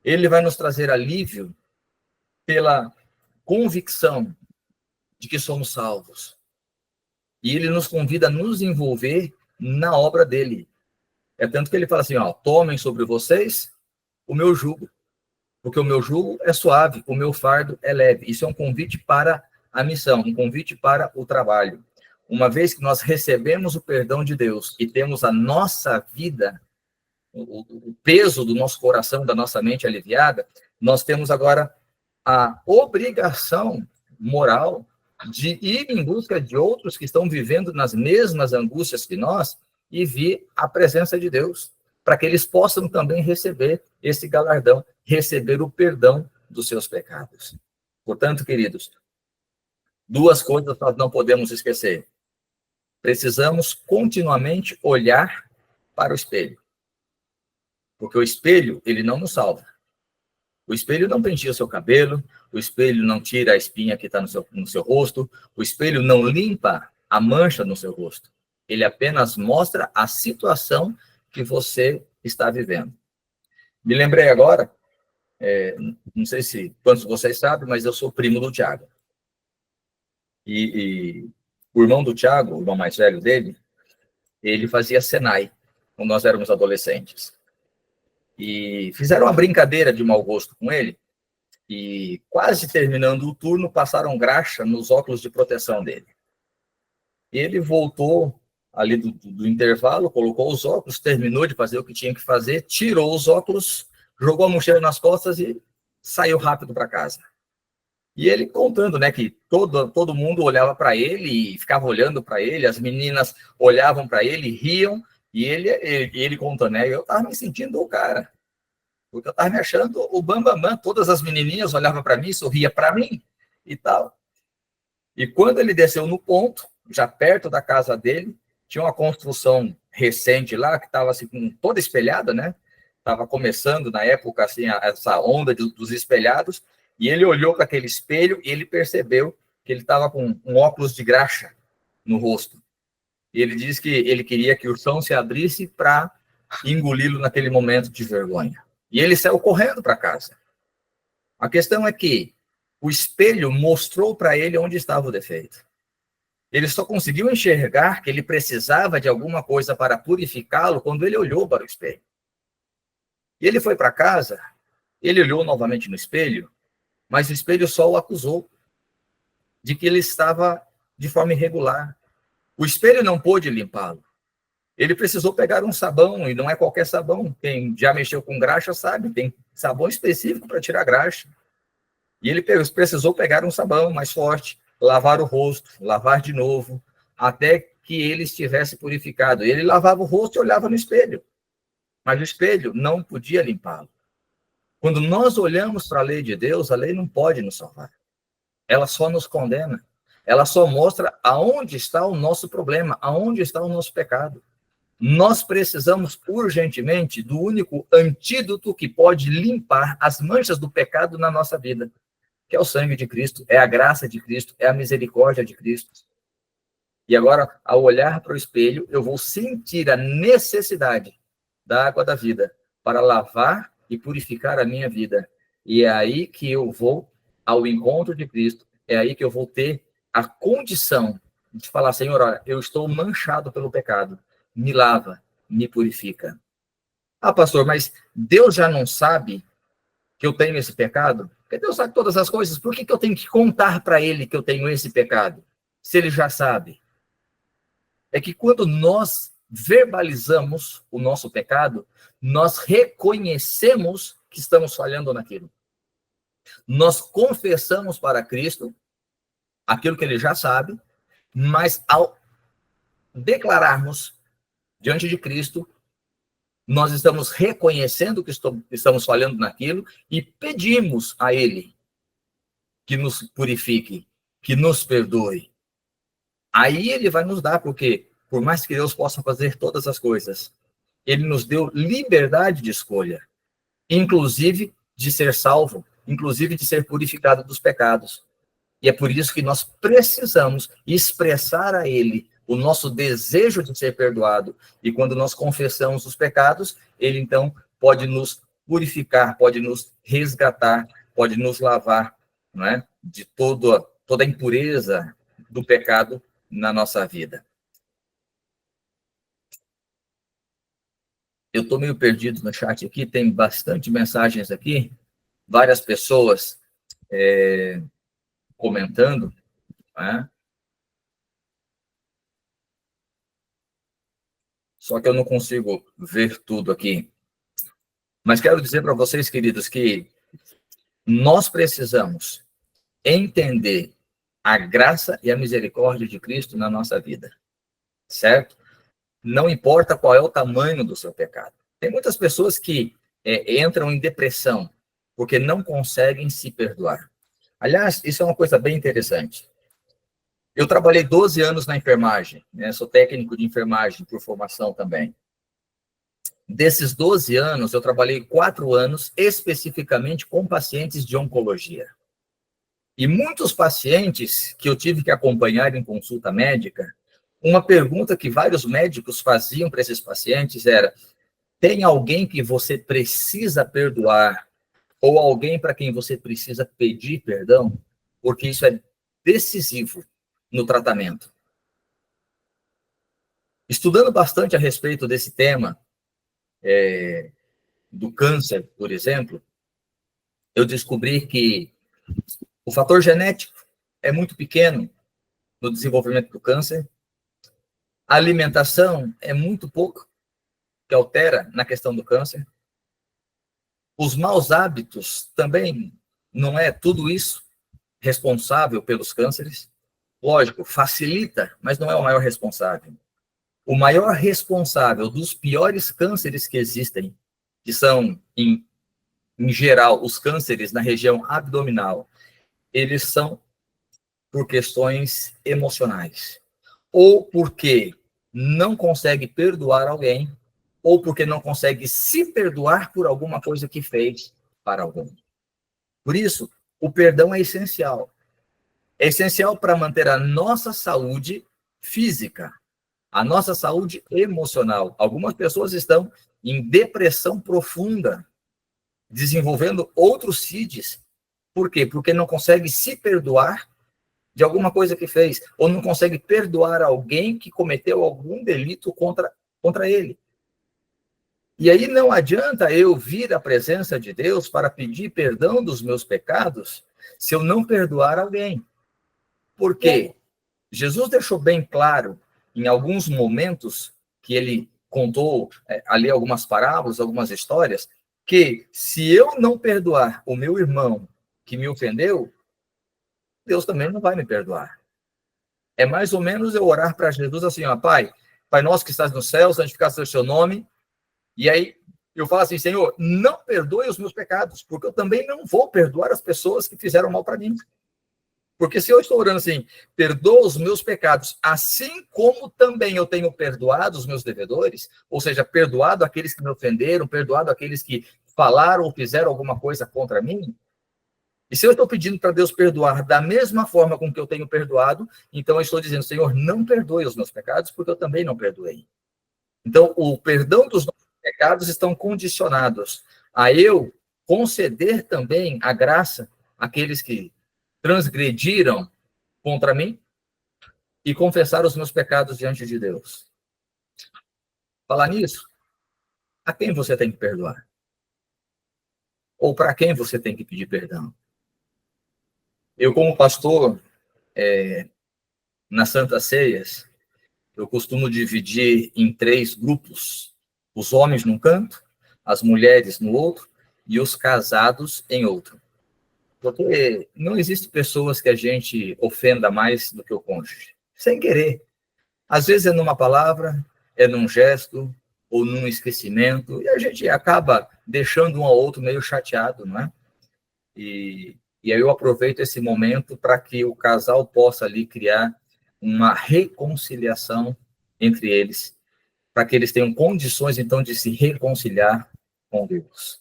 [SPEAKER 2] Ele vai nos trazer alívio pela convicção de que somos salvos. E ele nos convida a nos envolver na obra dele. É tanto que ele fala assim, ó, tomem sobre vocês o meu jugo, porque o meu jugo é suave, o meu fardo é leve. Isso é um convite para a missão, um convite para o trabalho. Uma vez que nós recebemos o perdão de Deus e temos a nossa vida, o peso do nosso coração, da nossa mente aliviada, nós temos agora a obrigação moral de ir em busca de outros que estão vivendo nas mesmas angústias que nós e vir à presença de Deus, para que eles possam também receber esse galardão, receber o perdão dos seus pecados. Portanto, queridos, duas coisas nós não podemos esquecer. Precisamos continuamente olhar para o espelho. Porque o espelho, ele não nos salva. O espelho não penteia o seu cabelo, o espelho não tira a espinha que está no seu rosto, o espelho não limpa a mancha no seu rosto. Ele apenas mostra a situação que você está vivendo. Me lembrei agora, não sei se quantos de vocês sabem, mas eu sou primo do Tiago. E o irmão do Tiago, o irmão mais velho dele, ele fazia Senai, quando nós éramos adolescentes. E fizeram uma brincadeira de mau gosto com ele, e quase terminando o turno, passaram graxa nos óculos de proteção dele. Ele voltou ali do intervalo, colocou os óculos, terminou de fazer o que tinha que fazer, tirou os óculos, jogou a mochila nas costas e saiu rápido para casa. E ele contando, né, que todo mundo olhava para ele e ficava olhando para ele, as meninas olhavam para ele, riam, e ele contando, né, eu estava me sentindo o cara, porque eu estava me achando o bambambam, todas as menininhas olhavam para mim, sorria para mim e tal. E quando ele desceu no ponto, já perto da casa dele, tinha uma construção recente lá, que estava assim, toda espelhada, né? Estava começando na época assim, essa onda dos espelhados, e ele olhou para aquele espelho e ele percebeu que ele estava com um óculos de graxa no rosto. E ele disse que ele queria que o chão se abrisse para engoli-lo naquele momento de vergonha. E ele saiu correndo para casa. A questão é que o espelho mostrou para ele onde estava o defeito. Ele só conseguiu enxergar que ele precisava de alguma coisa para purificá-lo quando ele olhou para o espelho. E ele foi para casa, ele olhou novamente no espelho, mas o espelho só o acusou de que ele estava de forma irregular. O espelho não pôde limpá-lo. Ele precisou pegar um sabão, e não é qualquer sabão. Quem já mexeu com graxa sabe, tem sabão específico para tirar graxa. E ele precisou pegar um sabão mais forte, lavar o rosto, lavar de novo, até que ele estivesse purificado. Ele lavava o rosto e olhava no espelho. Mas o espelho não podia limpá-lo. Quando nós olhamos para a lei de Deus, a lei não pode nos salvar. Ela só nos condena. Ela só mostra aonde está o nosso problema, aonde está o nosso pecado. Nós precisamos urgentemente do único antídoto que pode limpar as manchas do pecado na nossa vida, que é o sangue de Cristo, é a graça de Cristo, é a misericórdia de Cristo. E agora, ao olhar para o espelho, eu vou sentir a necessidade da água da vida para lavar e purificar a minha vida. E é aí que eu vou ao encontro de Cristo, é aí que eu vou ter a condição de falar, Senhor, olha, eu estou manchado pelo pecado, me lava, me purifica. Ah, pastor, mas Deus já não sabe que eu tenho esse pecado? Porque Deus sabe todas as coisas, por que eu tenho que contar para ele que eu tenho esse pecado? Se ele já sabe. É que quando nós verbalizamos o nosso pecado, nós reconhecemos que estamos falhando naquilo. Nós confessamos para Cristo aquilo que ele já sabe, mas ao declararmos diante de Cristo, nós estamos reconhecendo que estamos falhando naquilo e pedimos a ele que nos purifique, que nos perdoe. Aí ele vai nos dar, porque por mais que Deus possa fazer todas as coisas, ele nos deu liberdade de escolha, inclusive de ser salvo, inclusive de ser purificado dos pecados. E é por isso que nós precisamos expressar a ele o nosso desejo de ser perdoado. E quando nós confessamos os pecados, ele então pode nos purificar, pode nos resgatar, pode nos lavar, não é? De toda a impureza do pecado na nossa vida. Eu estou meio perdido no chat aqui, tem bastante mensagens aqui, várias pessoas comentando, né? Só que eu não consigo ver tudo aqui. Mas quero dizer para vocês, queridos, que nós precisamos entender a graça e a misericórdia de Cristo na nossa vida, certo? Não importa qual é o tamanho do seu pecado. Tem muitas pessoas que entram em depressão porque não conseguem se perdoar. Aliás, isso é uma coisa bem interessante. Eu trabalhei 12 anos na enfermagem, né? Sou técnico de enfermagem por formação também. Desses 12 anos, eu trabalhei 4 anos especificamente com pacientes de oncologia. E muitos pacientes que eu tive que acompanhar em consulta médica, uma pergunta que vários médicos faziam para esses pacientes era: tem alguém que você precisa perdoar ou alguém para quem você precisa pedir perdão? Porque isso é decisivo no tratamento. Estudando bastante a respeito desse tema, do câncer, por exemplo, eu descobri que o fator genético é muito pequeno no desenvolvimento do câncer, a alimentação é muito pouco que altera na questão do câncer, os maus hábitos também não é tudo isso responsável pelos cânceres. Lógico, facilita, mas não é o maior responsável. O maior responsável dos piores cânceres que existem, que são, em geral, os cânceres na região abdominal, eles são por questões emocionais. Ou porque não consegue perdoar alguém, ou porque não consegue se perdoar por alguma coisa que fez para alguém. Por isso, o perdão é essencial. É essencial para manter a nossa saúde física, a nossa saúde emocional. Algumas pessoas estão em depressão profunda, desenvolvendo outros CIDs. Por quê? Porque não consegue se perdoar de alguma coisa que fez, ou não consegue perdoar alguém que cometeu algum delito contra ele. E aí não adianta eu vir à presença de Deus para pedir perdão dos meus pecados se eu não perdoar alguém. Por quê? Jesus deixou bem claro, em alguns momentos, que ele contou ali algumas parábolas, algumas histórias, que se eu não perdoar o meu irmão que me ofendeu, Deus também não vai me perdoar. É mais ou menos eu orar para Jesus assim, ó, Pai nosso que estás no céu, santificado seja o seu nome, e aí eu falo assim, Senhor, não perdoe os meus pecados, porque eu também não vou perdoar as pessoas que fizeram mal para mim. Porque se eu estou orando assim, perdoa os meus pecados, assim como também eu tenho perdoado os meus devedores, ou seja, perdoado aqueles que me ofenderam, perdoado aqueles que falaram ou fizeram alguma coisa contra mim, e se eu estou pedindo para Deus perdoar da mesma forma com que eu tenho perdoado, então eu estou dizendo, Senhor, não perdoe os meus pecados, porque eu também não perdoei. Então, o perdão dos nossos pecados estão condicionados a eu conceder também a graça àqueles que transgrediram contra mim e confessar os meus pecados diante de Deus. Falar nisso, a quem você tem que perdoar? Ou para quem você tem que pedir perdão? Eu, como pastor, nas Santas Ceias, eu costumo dividir em 3 grupos. Os homens num canto, as mulheres no outro e os casados em outro. Porque não existe pessoas que a gente ofenda mais do que o cônjuge. Sem querer. Às vezes é numa palavra, é num gesto, ou num esquecimento, e a gente acaba deixando um ao outro meio chateado, não é? E aí eu aproveito esse momento para que o casal possa ali criar uma reconciliação entre eles, para que eles tenham condições, então, de se reconciliar com Deus.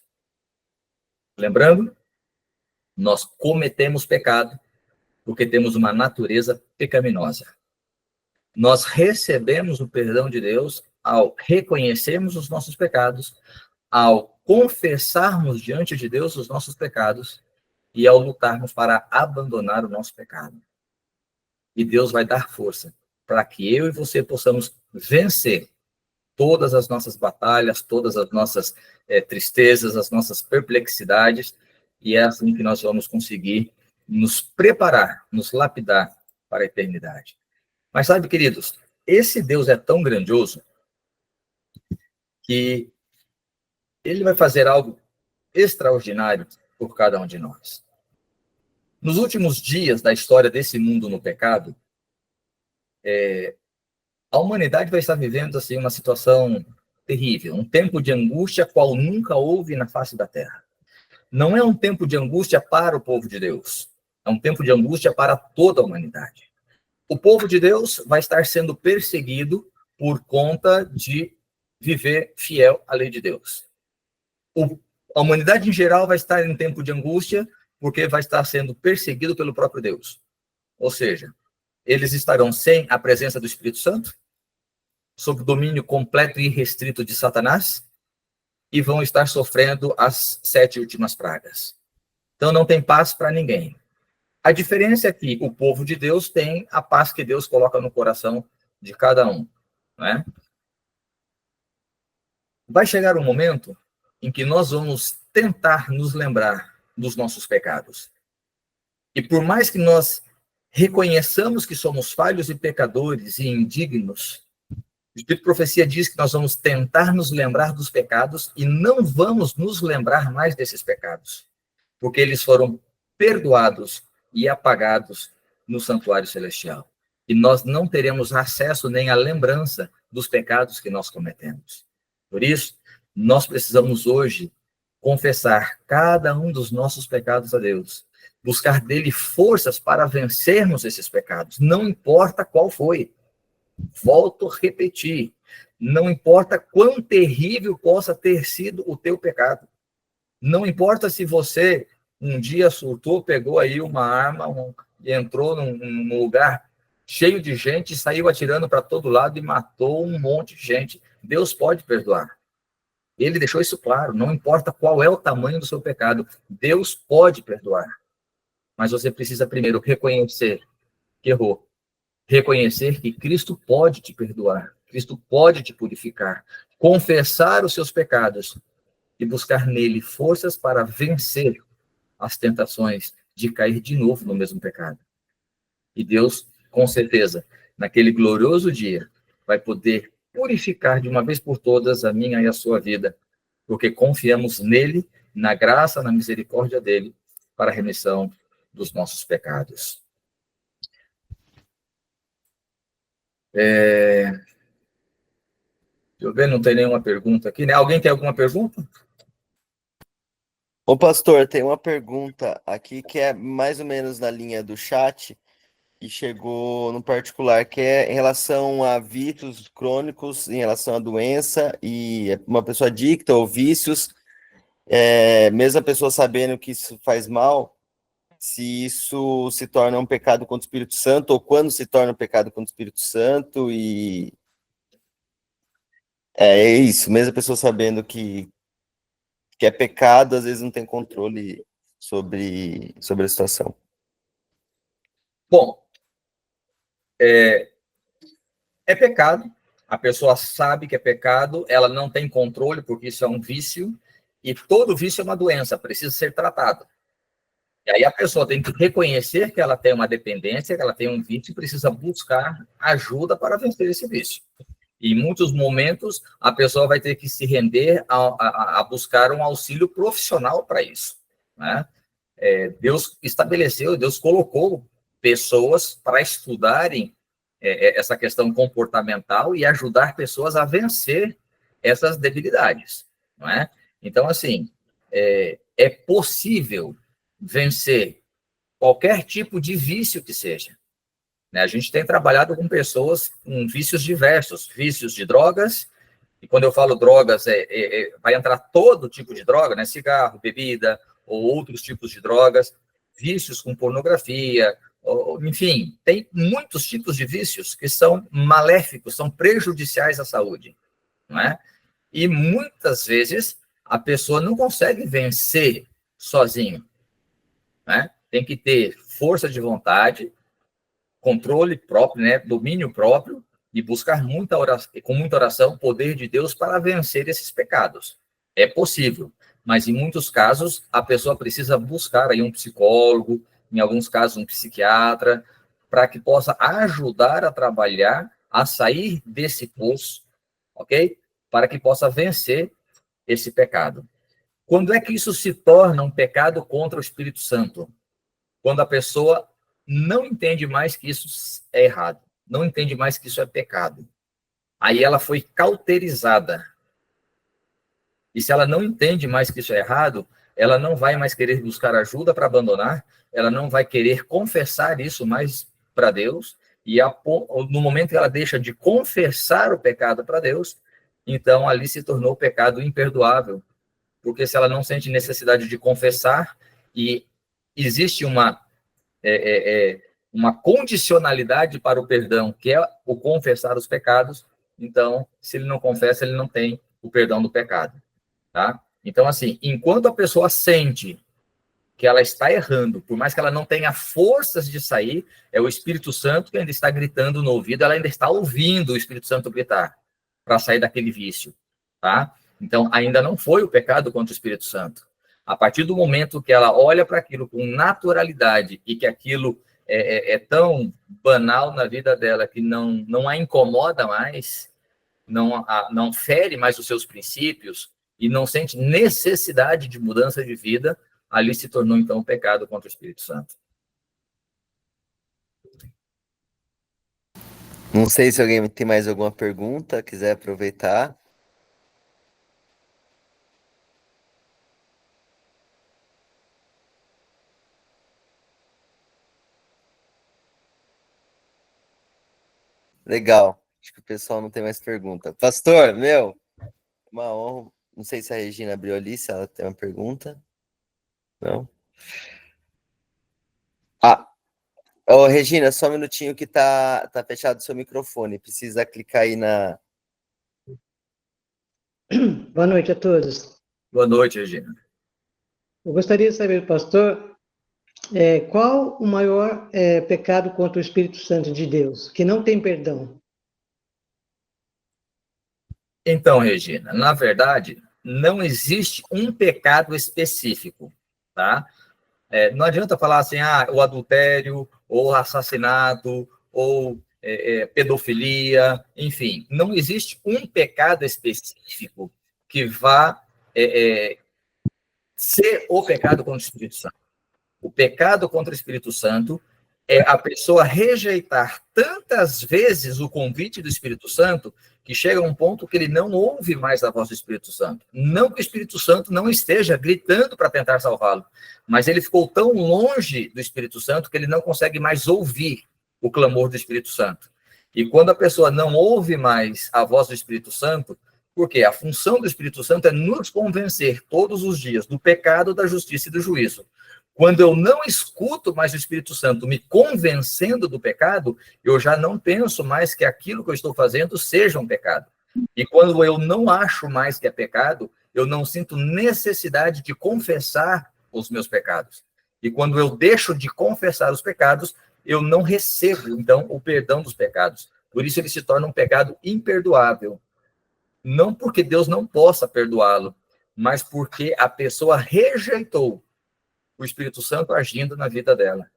[SPEAKER 2] Lembrando, nós cometemos pecado porque temos uma natureza pecaminosa. Nós recebemos o perdão de Deus ao reconhecermos os nossos pecados, ao confessarmos diante de Deus os nossos pecados e ao lutarmos para abandonar o nosso pecado. E Deus vai dar força para que eu e você possamos vencer todas as nossas batalhas, todas as nossas tristezas, as nossas perplexidades, e é assim que nós vamos conseguir nos preparar, nos lapidar para a eternidade. Mas sabe, queridos, esse Deus é tão grandioso que ele vai fazer algo extraordinário por cada um de nós. Nos últimos dias da história desse mundo no pecado, a humanidade vai estar vivendo assim uma situação terrível, um tempo de angústia qual nunca houve na face da terra. Não é um tempo de angústia para o povo de Deus, é um tempo de angústia para toda a humanidade. O povo de Deus vai estar sendo perseguido por conta de viver fiel à lei de Deus. A humanidade em geral vai estar em tempo de angústia porque vai estar sendo perseguido pelo próprio Deus. Ou seja, eles estarão sem a presença do Espírito Santo, sob o domínio completo e irrestrito de Satanás, e vão estar sofrendo as 7 últimas pragas. Então não tem paz para ninguém. A diferença é que o povo de Deus tem a paz que Deus coloca no coração de cada um, né? Vai chegar um momento em que nós vamos tentar nos lembrar dos nossos pecados. E por mais que nós reconheçamos que somos falhos e pecadores e indignos, o Espírito de Profecia diz que nós vamos tentar nos lembrar dos pecados e não vamos nos lembrar mais desses pecados, porque eles foram perdoados e apagados no santuário celestial. E nós não teremos acesso nem à lembrança dos pecados que nós cometemos. Por isso, nós precisamos hoje confessar cada um dos nossos pecados a Deus, buscar dele forças para vencermos esses pecados, não importa qual foi. Volto a repetir, não importa quão terrível possa ter sido o teu pecado. Não importa se você um dia surtou, pegou aí uma arma e entrou num lugar cheio de gente e saiu atirando para todo lado e matou um monte de gente. Deus pode perdoar. Ele deixou isso claro, não importa qual é o tamanho do seu pecado, Deus pode perdoar. Mas você precisa primeiro reconhecer que errou. Reconhecer que Cristo pode te perdoar, Cristo pode te purificar, confessar os seus pecados e buscar nele forças para vencer as tentações de cair de novo no mesmo pecado. E Deus com certeza, naquele glorioso dia, vai poder purificar de uma vez por todas a minha e a sua vida, porque confiamos nele, na graça, na misericórdia dele, para a remissão dos nossos pecados. Deixa eu ver, não tem nenhuma pergunta aqui, né? Alguém tem alguma pergunta?
[SPEAKER 1] Ô, pastor, tem uma pergunta aqui que é mais ou menos na linha do chat e chegou no particular, que é em relação a vícios crônicos, em relação à doença e uma pessoa adicta ou vícios, mesmo a pessoa sabendo que isso faz mal, se isso se torna um pecado contra o Espírito Santo ou quando se torna um pecado contra o Espírito Santo e é isso, mesmo a pessoa sabendo que é pecado, às vezes não tem controle sobre a situação.
[SPEAKER 2] Bom, é pecado, a pessoa sabe que é pecado, ela não tem controle, porque isso é um vício, e todo vício é uma doença, precisa ser tratado. E aí a pessoa tem que reconhecer que ela tem uma dependência, que ela tem um vício, e precisa buscar ajuda para vencer esse vício. E em muitos momentos, a pessoa vai ter que se render a buscar um auxílio profissional para isso, né? Deus estabeleceu, Deus colocou pessoas para estudarem essa questão comportamental e ajudar pessoas a vencer essas debilidades, não é? Então, assim, é possível vencer qualquer tipo de vício que seja, né? A gente tem trabalhado com pessoas com vícios diversos, vícios de drogas, e quando eu falo drogas, vai entrar todo tipo de droga, né? Cigarro, bebida, ou outros tipos de drogas, vícios com pornografia, enfim, tem muitos tipos de vícios que são maléficos, são prejudiciais à saúde, não é? E muitas vezes a pessoa não consegue vencer sozinho, né? Tem que ter força de vontade, controle próprio, né? Domínio próprio, e buscar muita oração, com muita oração, o poder de Deus para vencer esses pecados. É possível, mas em muitos casos a pessoa precisa buscar aí um psicólogo, em alguns casos um psiquiatra, para que possa ajudar a trabalhar, a sair desse poço, ok? Para que possa vencer esse pecado. Quando é que isso se torna um pecado contra o Espírito Santo? Quando a pessoa não entende mais que isso é errado, não entende mais que isso é pecado. Aí ela foi cauterizada. E se ela não entende mais que isso é errado, ela não vai mais querer buscar ajuda para abandonar, ela não vai querer confessar isso mais para Deus, e no momento que ela deixa de confessar o pecado para Deus, então ali se tornou pecado imperdoável, porque se ela não sente necessidade de confessar, e existe uma condicionalidade para o perdão, que é o confessar os pecados, então, se ele não confessa, ele não tem o perdão do pecado, tá? Então, assim, enquanto a pessoa sente que ela está errando, por mais que ela não tenha forças de sair, é o Espírito Santo que ainda está gritando no ouvido, ela ainda está ouvindo o Espírito Santo gritar para sair daquele vício, tá? Então, ainda não foi o pecado contra o Espírito Santo. A partir do momento que ela olha para aquilo com naturalidade e que aquilo é tão banal na vida dela que não a incomoda mais, não fere mais os seus princípios e não sente necessidade de mudança de vida, ali se tornou, então, um pecado contra o Espírito Santo.
[SPEAKER 1] Não sei se alguém tem mais alguma pergunta, quiser aproveitar. Legal. Acho que o pessoal não tem mais pergunta. Pastor, uma honra. Não sei se a Regina abriu ali, se ela tem uma pergunta. Não? Regina, só um minutinho que tá fechado o seu microfone. Precisa clicar aí na...
[SPEAKER 4] Boa noite a todos.
[SPEAKER 2] Boa noite, Regina.
[SPEAKER 4] Eu gostaria de saber, pastor, qual o maior pecado contra o Espírito Santo de Deus, que não tem perdão?
[SPEAKER 2] Então, Regina, na verdade, não existe um pecado específico, tá? Não adianta falar assim, o adultério, ou o assassinato, ou pedofilia, enfim. Não existe um pecado específico que vá ser o pecado contra o Espírito Santo. O pecado contra o Espírito Santo é a pessoa rejeitar tantas vezes o convite do Espírito Santo que chega a um ponto que ele não ouve mais a voz do Espírito Santo. Não que o Espírito Santo não esteja gritando para tentar salvá-lo, mas ele ficou tão longe do Espírito Santo que ele não consegue mais ouvir o clamor do Espírito Santo. E quando a pessoa não ouve mais a voz do Espírito Santo, porque a função do Espírito Santo é nos convencer todos os dias do pecado, da justiça e do juízo. Quando eu não escuto mais o Espírito Santo me convencendo do pecado, eu já não penso mais que aquilo que eu estou fazendo seja um pecado. E quando eu não acho mais que é pecado, eu não sinto necessidade de confessar os meus pecados. E quando eu deixo de confessar os pecados, eu não recebo, então, o perdão dos pecados. Por isso ele se torna um pecado imperdoável. Não porque Deus não possa perdoá-lo, mas porque a pessoa rejeitou o Espírito Santo agindo na vida dela.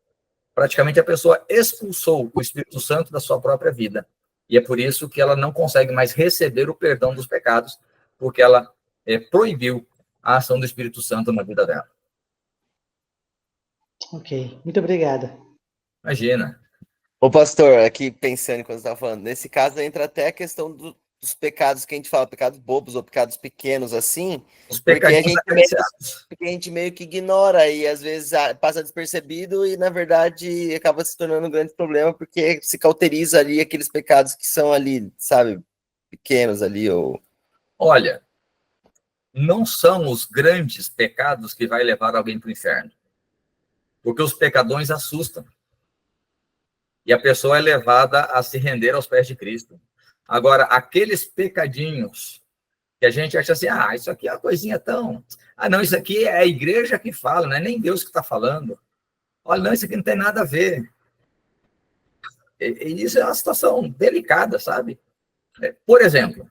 [SPEAKER 2] Praticamente a pessoa expulsou o Espírito Santo da sua própria vida. E é por isso que ela não consegue mais receber o perdão dos pecados, porque ela proibiu a ação do Espírito Santo na vida dela.
[SPEAKER 4] Ok, muito obrigada.
[SPEAKER 2] Imagina.
[SPEAKER 1] Ô, pastor, aqui pensando quando você estava falando, nesse caso entra até a questão dos pecados que a gente fala, pecados bobos ou pecados pequenos, assim,
[SPEAKER 2] Os
[SPEAKER 1] porque
[SPEAKER 2] pecadinhos acariciados.
[SPEAKER 1] a gente meio que ignora e às vezes passa despercebido e, na verdade, acaba se tornando um grande problema porque se cauteriza ali aqueles pecados que são ali, sabe, pequenos ali, ou...
[SPEAKER 2] Olha, não são os grandes pecados que vai levar alguém para o inferno. Porque os pecadões assustam. E a pessoa é levada a se render aos pés de Cristo. Agora, aqueles pecadinhos que a gente acha assim, isso aqui é uma coisinha tão... não, isso aqui é a igreja que fala, não é nem Deus que está falando. Olha, não, isso aqui não tem nada a ver. E isso é uma situação delicada, sabe? Por exemplo,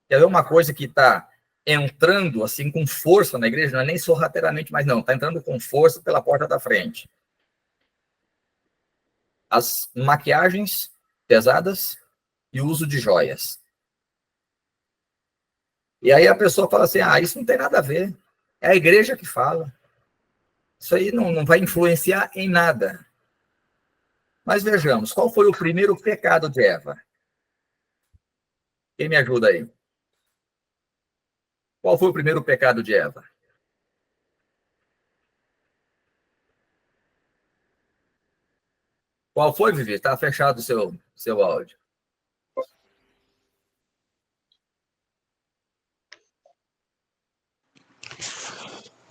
[SPEAKER 2] quer ver uma coisa que está entrando assim com força na igreja, não é nem sorrateiramente, mas não, está entrando com força pela porta da frente. As maquiagens pesadas e o uso de joias. E aí a pessoa fala assim, isso não tem nada a ver. É a igreja que fala. Isso aí não vai influenciar em nada. Mas vejamos, qual foi o primeiro pecado de Eva? Quem me ajuda aí? Qual foi o primeiro pecado de Eva? Qual foi, Vivi? Está fechado o seu áudio.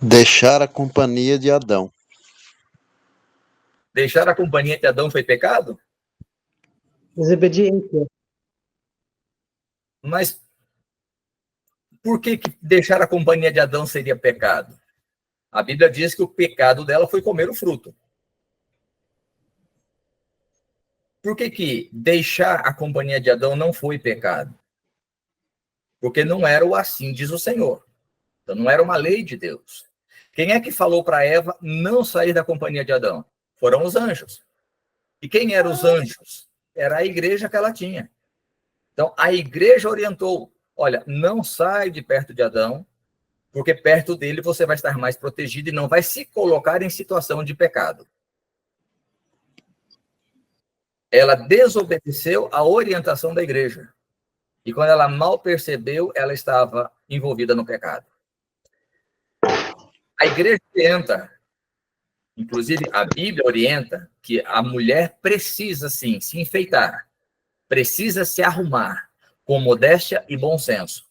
[SPEAKER 5] Deixar a companhia de Adão.
[SPEAKER 2] Deixar a companhia de Adão foi pecado?
[SPEAKER 4] Desobediência.
[SPEAKER 2] Mas por que deixar a companhia de Adão seria pecado? A Bíblia diz que o pecado dela foi comer o fruto. Por que deixar a companhia de Adão não foi pecado? Porque não era o assim diz o Senhor. Então não era uma lei de Deus. Quem é que falou para Eva não sair da companhia de Adão? Foram os anjos. E quem eram os anjos? Era a igreja que ela tinha. Então a igreja orientou, olha, não sai de perto de Adão, porque perto dele você vai estar mais protegido e não vai se colocar em situação de pecado. Ela desobedeceu a orientação da igreja. E quando ela mal percebeu, ela estava envolvida no pecado. A igreja orienta, inclusive a Bíblia orienta, que a mulher precisa, sim, se enfeitar, precisa se arrumar com modéstia e bom senso.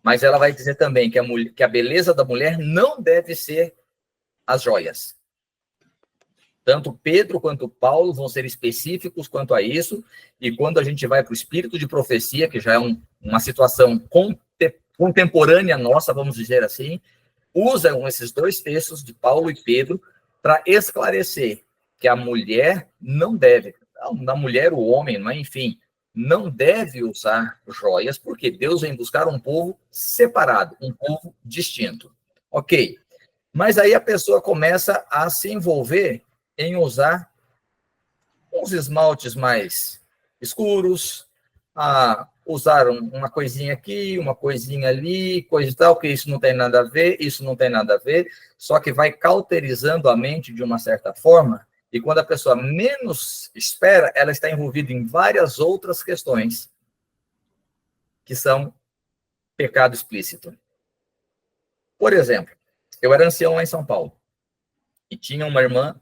[SPEAKER 2] Mas ela vai dizer também que a beleza da mulher não deve ser as joias. Tanto Pedro quanto Paulo vão ser específicos quanto a isso, e quando a gente vai para o espírito de profecia, que já é uma situação contemporânea nossa, vamos dizer assim, usam esses dois textos de Paulo e Pedro para esclarecer que a mulher não deve, a mulher, o homem, mas enfim, não deve usar joias, porque Deus vem buscar um povo separado, um povo distinto. Ok, mas aí a pessoa começa a se envolver em usar uns esmaltes mais escuros, a usar uma coisinha aqui, uma coisinha ali, coisa e tal, que isso não tem nada a ver, isso não tem nada a ver, só que vai cauterizando a mente de uma certa forma, e quando a pessoa menos espera, ela está envolvida em várias outras questões que são pecado explícito. Por exemplo, eu era ancião lá em São Paulo, e tinha uma irmã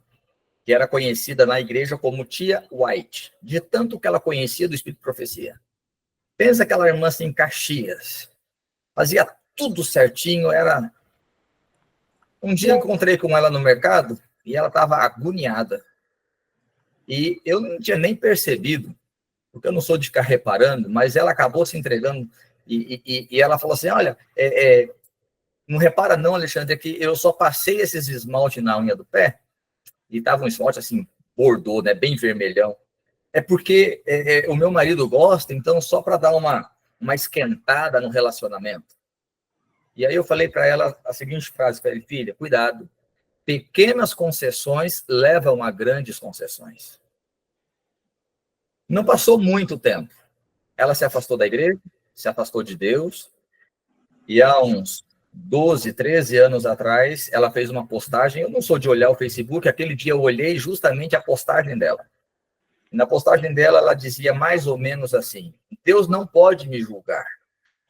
[SPEAKER 2] que era conhecida na igreja como Tia White, de tanto que ela conhecia do Espírito de Profecia. Pensa aquela irmã assim, em Caxias, fazia tudo certinho, era... Um dia eu encontrei com ela no mercado, e ela estava agoniada. E eu não tinha nem percebido, porque eu não sou de ficar reparando, mas ela acabou se entregando, e ela falou assim, olha, não repara não, Alexandre, é que eu só passei esses esmalte na unha do pé, e estava um esmalte assim, bordô, né, bem vermelhão. É porque o meu marido gosta, então só para dar uma esquentada no relacionamento. E aí eu falei para ela a seguinte frase para ele, filha, cuidado, pequenas concessões levam a grandes concessões. Não passou muito tempo. Ela se afastou da igreja, se afastou de Deus, e há uns 12, 13 anos atrás, ela fez uma postagem, eu não sou de olhar o Facebook, aquele dia eu olhei justamente a postagem dela. Na postagem dela, ela dizia mais ou menos assim, Deus não pode me julgar,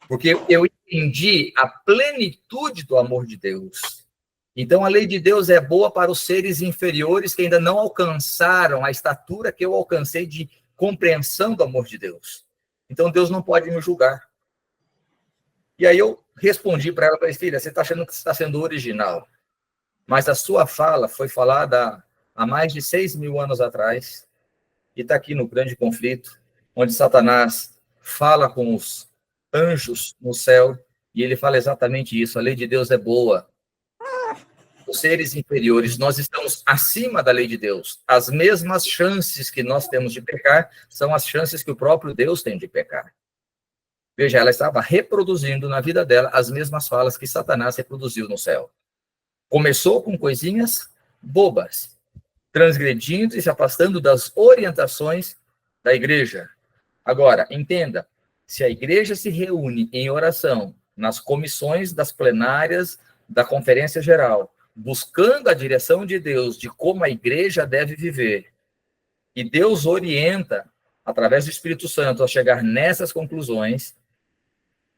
[SPEAKER 2] porque eu entendi a plenitude do amor de Deus. Então, a lei de Deus é boa para os seres inferiores que ainda não alcançaram a estatura que eu alcancei de compreensão do amor de Deus. Então, Deus não pode me julgar. E aí eu respondi para ela, falei, filha, você está achando que você está sendo original, mas a sua fala foi falada há mais de 6.000 anos atrás, e está aqui no grande conflito, onde Satanás fala com os anjos no céu, e ele fala exatamente isso, a lei de Deus é boa. Os seres inferiores, nós estamos acima da lei de Deus. As mesmas chances que nós temos de pecar são as chances que o próprio Deus tem de pecar. Veja, ela estava reproduzindo na vida dela as mesmas falas que Satanás reproduziu no céu. Começou com coisinhas bobas, transgredindo e se afastando das orientações da igreja. Agora, entenda, se a igreja se reúne em oração nas comissões das plenárias da Conferência Geral, buscando a direção de Deus de como a igreja deve viver, e Deus orienta, através do Espírito Santo, a chegar nessas conclusões,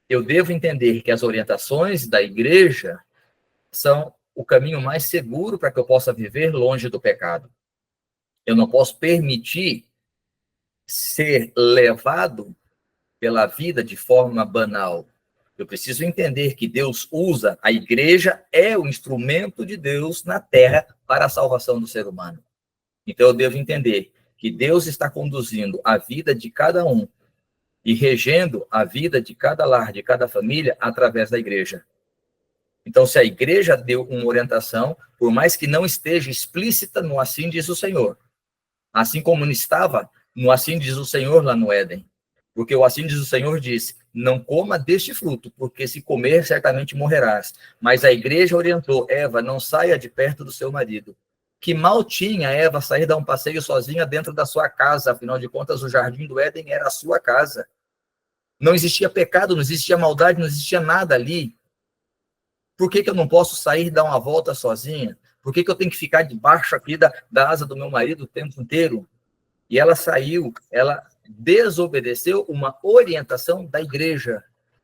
[SPEAKER 2] eu devo entender que as orientações da igreja são o caminho mais seguro para que eu possa viver longe do pecado. Eu não posso permitir ser levado pela vida de forma banal. Eu preciso entender que Deus usa, a igreja é o instrumento de Deus na terra para a salvação do ser humano. Então eu devo entender que Deus está conduzindo a vida de cada um e regendo a vida de cada lar, de cada família, através da igreja. Então, se a igreja deu uma orientação, por mais que não esteja explícita no assim diz o Senhor, assim como não estava no assim diz o Senhor lá no Éden, porque o assim diz o Senhor diz, não coma deste fruto, porque se comer, certamente morrerás. Mas a igreja orientou, Eva, não saia de perto do seu marido. Que mal tinha Eva sair dar um passeio sozinha dentro da sua casa, afinal de contas, o jardim do Éden era a sua casa. Não existia pecado, não existia maldade, não existia nada ali. Por que eu não posso sair e dar uma volta sozinha? Por que eu tenho que ficar debaixo aqui da asa do meu marido o tempo inteiro? E ela saiu, ela desobedeceu uma orientação da igreja,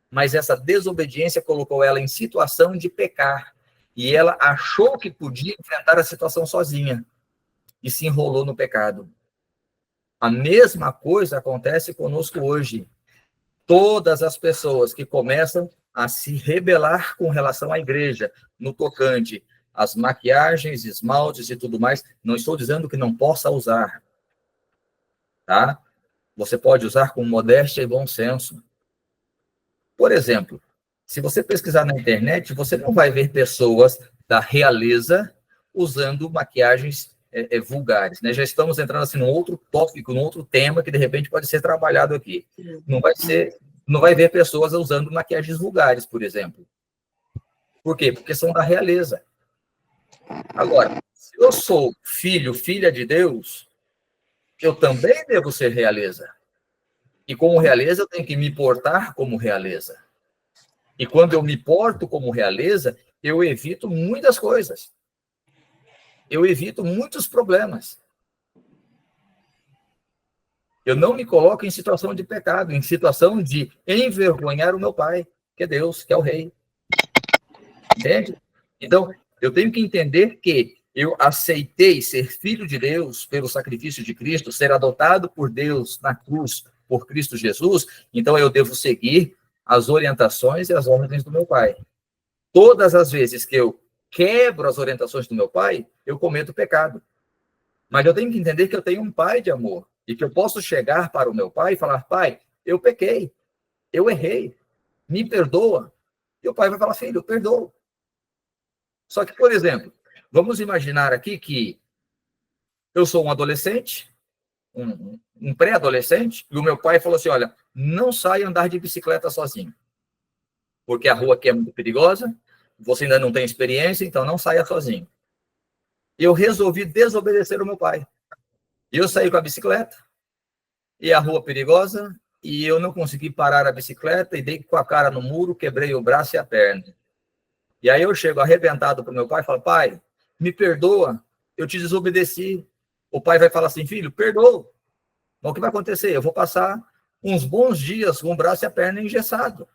[SPEAKER 2] mas essa desobediência colocou ela em situação de pecar, e ela achou que podia enfrentar a situação sozinha, e se enrolou no pecado. A mesma coisa acontece conosco hoje. Todas as pessoas que começam a se rebelar com relação à igreja, no tocante às maquiagens, esmaltes e tudo mais, não estou dizendo que não possa usar, tá? Você pode usar com modéstia e bom senso. Por exemplo, se você pesquisar na internet, você não vai ver pessoas da realeza usando maquiagens vulgares, né? Já estamos entrando assim num outro tópico, num outro tema que de repente pode ser trabalhado aqui. Não vai ver pessoas usando maquiagens vulgares, por exemplo. Por quê? Porque são da realeza. Agora, se eu sou filho, filha de Deus, eu também devo ser realeza. E como realeza, eu tenho que me portar como realeza. E quando eu me porto como realeza, eu evito muitas coisas. Eu evito muitos problemas. Eu não me coloco em situação de pecado, em situação de envergonhar o meu pai, que é Deus, que é o rei. Entende? Então, eu tenho que entender que eu aceitei ser filho de Deus pelo sacrifício de Cristo, ser adotado por Deus na cruz por Cristo Jesus, então eu devo seguir as orientações e as ordens do meu pai. Todas as vezes que eu quebro as orientações do meu pai, eu cometo pecado. Mas eu tenho que entender que eu tenho um pai de amor e que eu posso chegar para o meu pai e falar: pai, eu pequei, eu errei, me perdoa. E o pai vai falar: filho, eu perdoo. Só que, por exemplo, vamos imaginar aqui que eu sou um adolescente, um pré-adolescente, e o meu pai falou assim: olha, não saia andar de bicicleta sozinho, porque a rua aqui é muito perigosa, você ainda não tem experiência, então não saia sozinho. Eu resolvi desobedecer o meu pai. Eu saí com a bicicleta, e a rua perigosa, e eu não consegui parar a bicicleta, e dei com a cara no muro, quebrei o braço e a perna. E aí eu chego arrebentado para o meu pai e falo: pai, me perdoa, eu te desobedeci. O pai vai falar assim: filho, perdoa. Mas o que vai acontecer? Eu vou passar uns bons dias com o braço e a perna engessado.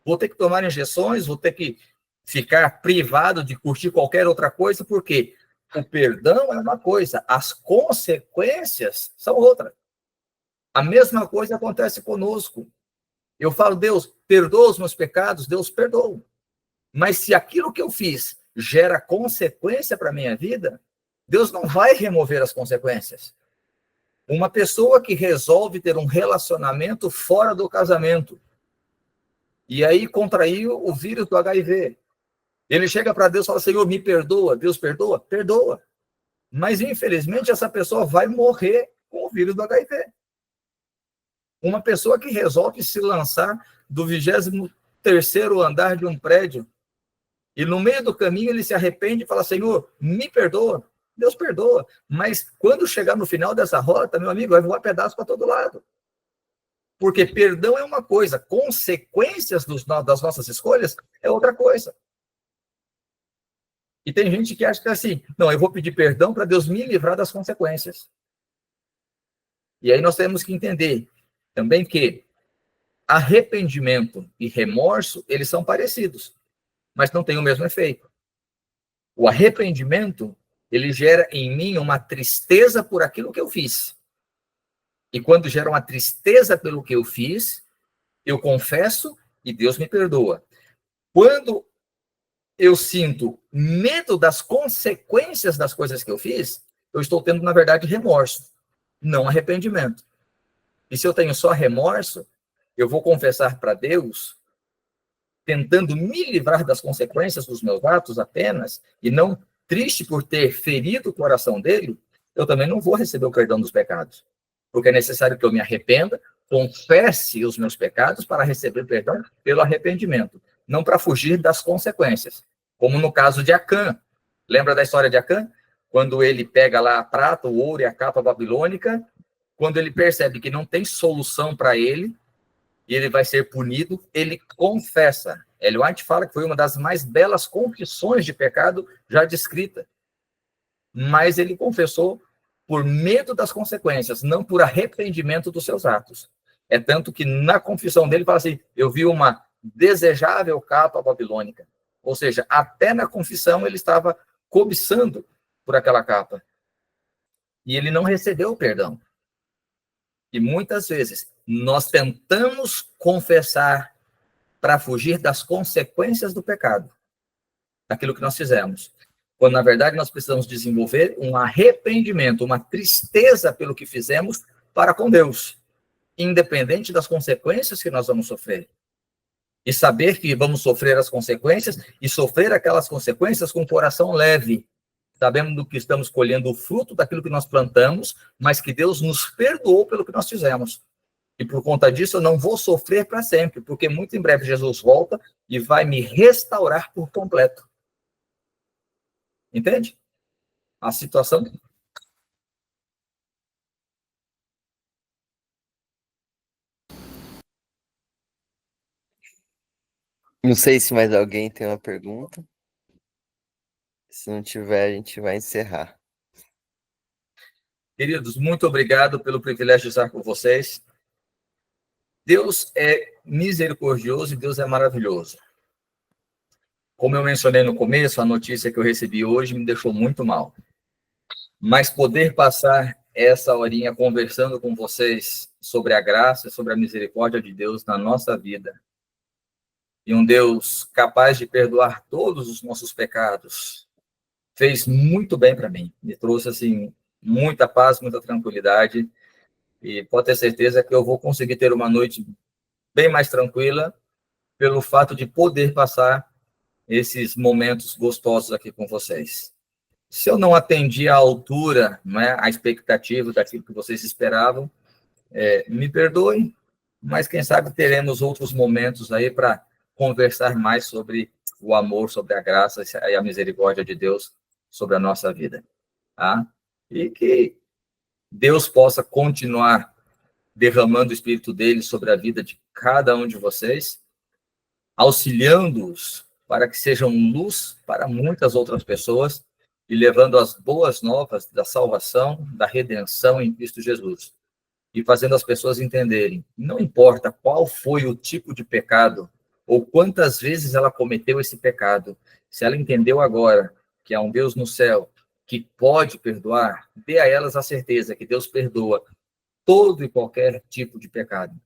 [SPEAKER 2] Vou ter que tomar injeções, vou ter que ficar privado de curtir qualquer outra coisa, porque o perdão é uma coisa, as consequências são outra. A mesma coisa acontece conosco. Eu falo: Deus, perdoa os meus pecados, Deus perdoa. Mas se aquilo que eu fiz gera consequência para a minha vida, Deus não vai remover as consequências. Uma pessoa que resolve ter um relacionamento fora do casamento, e aí contraiu o vírus do HIV, ele chega para Deus e fala: Senhor, me perdoa. Deus perdoa? Perdoa. Mas, infelizmente, essa pessoa vai morrer com o vírus do HIV. Uma pessoa que resolve se lançar do 23º andar de um prédio, e no meio do caminho ele se arrepende e fala: Senhor, me perdoa. Deus perdoa. Mas quando chegar no final dessa rota, meu amigo, vai voar pedaço para todo lado. Porque perdão é uma coisa, consequências das nossas escolhas é outra coisa. E tem gente que acha que é assim: não, eu vou pedir perdão para Deus me livrar das consequências. E aí nós temos que entender também que arrependimento e remorso, eles são parecidos, mas não têm o mesmo efeito. O arrependimento, ele gera em mim uma tristeza por aquilo que eu fiz. E quando gera uma tristeza pelo que eu fiz, eu confesso e Deus me perdoa. Quando eu sinto medo das consequências das coisas que eu fiz, eu estou tendo, na verdade, remorso, não arrependimento. E se eu tenho só remorso, eu vou confessar para Deus, tentando me livrar das consequências dos meus atos apenas, e não triste por ter ferido o coração dele, eu também não vou receber o perdão dos pecados. Porque é necessário que eu me arrependa, confesse os meus pecados para receber perdão pelo arrependimento, não para fugir das consequências. Como no caso de Acã. Lembra da história de Acã? Quando ele pega lá a prata, o ouro e a capa babilônica, quando ele percebe que não tem solução para ele, e ele vai ser punido, ele confessa. Ellen White fala que foi uma das mais belas confissões de pecado já descrita. Mas ele confessou por medo das consequências, não por arrependimento dos seus atos. É tanto que na confissão dele fala assim: eu vi uma desejável capa babilônica. Ou seja, até na confissão ele estava cobiçando por aquela capa. E ele não recebeu o perdão. E muitas vezes nós tentamos confessar para fugir das consequências do pecado, daquilo que nós fizemos. Quando, na verdade, nós precisamos desenvolver um arrependimento, uma tristeza pelo que fizemos para com Deus, independente das consequências que nós vamos sofrer. E saber que vamos sofrer as consequências e sofrer aquelas consequências com o coração leve, sabendo que estamos colhendo o fruto daquilo que nós plantamos, mas que Deus nos perdoou pelo que nós fizemos. E por conta disso eu não vou sofrer para sempre, porque muito em breve Jesus volta e vai me restaurar por completo. Entende? A situação.
[SPEAKER 1] Não sei se mais alguém tem uma pergunta. Se não tiver, a gente vai encerrar.
[SPEAKER 2] Queridos, muito obrigado pelo privilégio de estar com vocês. Deus é misericordioso e Deus é maravilhoso. Como eu mencionei no começo, a notícia que eu recebi hoje me deixou muito mal. Mas poder passar essa horinha conversando com vocês sobre a graça, sobre a misericórdia de Deus na nossa vida, e um Deus capaz de perdoar todos os nossos pecados, fez muito bem para mim. Me trouxe, assim, muita paz, muita tranquilidade, e pode ter certeza que eu vou conseguir ter uma noite bem mais tranquila pelo fato de poder passar esses momentos gostosos aqui com vocês. Se eu não atendi à altura, não é, a expectativa daquilo que vocês esperavam, me perdoem, mas quem sabe teremos outros momentos aí para conversar mais sobre o amor, sobre a graça e a misericórdia de Deus sobre a nossa vida, tá? E que Deus possa continuar derramando o Espírito dele sobre a vida de cada um de vocês, auxiliando-os para que sejam luz para muitas outras pessoas e levando as boas novas da salvação, da redenção em Cristo Jesus. E fazendo as pessoas entenderem, não importa qual foi o tipo de pecado ou quantas vezes ela cometeu esse pecado, se ela entendeu agora que há um Deus no céu que pode perdoar, dê a elas a certeza que Deus perdoa todo e qualquer tipo de pecado.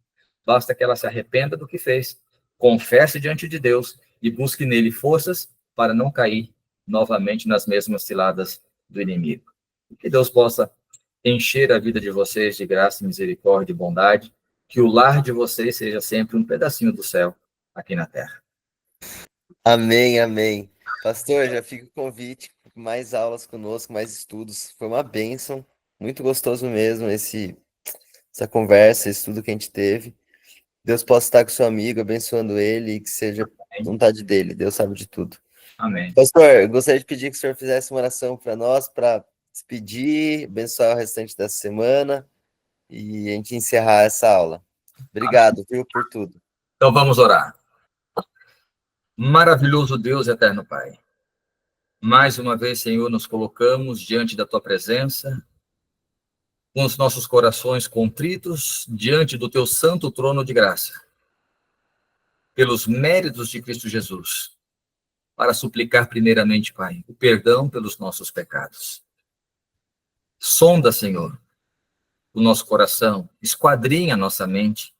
[SPEAKER 2] Basta que ela se arrependa do que fez, confesse diante de Deus e busque nele forças para não cair novamente nas mesmas ciladas do inimigo. Que Deus possa encher a vida de vocês de graça, misericórdia e bondade, que o lar de vocês seja sempre um pedacinho do céu aqui na terra.
[SPEAKER 1] Amém, amém. Pastor, já fica o convite, mais aulas conosco, mais estudos. Foi uma bênção, muito gostoso mesmo essa conversa, esse estudo que a gente teve. Deus possa estar com seu amigo, abençoando ele e que seja vontade dele. Deus sabe de tudo.
[SPEAKER 2] Amém.
[SPEAKER 1] Pastor, eu gostaria de pedir que o senhor fizesse uma oração para nós, para despedir, abençoar o restante dessa semana e a gente encerrar essa aula. Obrigado, viu, por tudo.
[SPEAKER 2] Então vamos orar. Maravilhoso Deus, eterno Pai. Mais uma vez, Senhor, nos colocamos diante da tua presença, com os nossos corações contritos, diante do teu santo trono de graça, pelos méritos de Cristo Jesus, para suplicar primeiramente, Pai, o perdão pelos nossos pecados. Sonda, Senhor, o nosso coração, esquadrinha a nossa mente,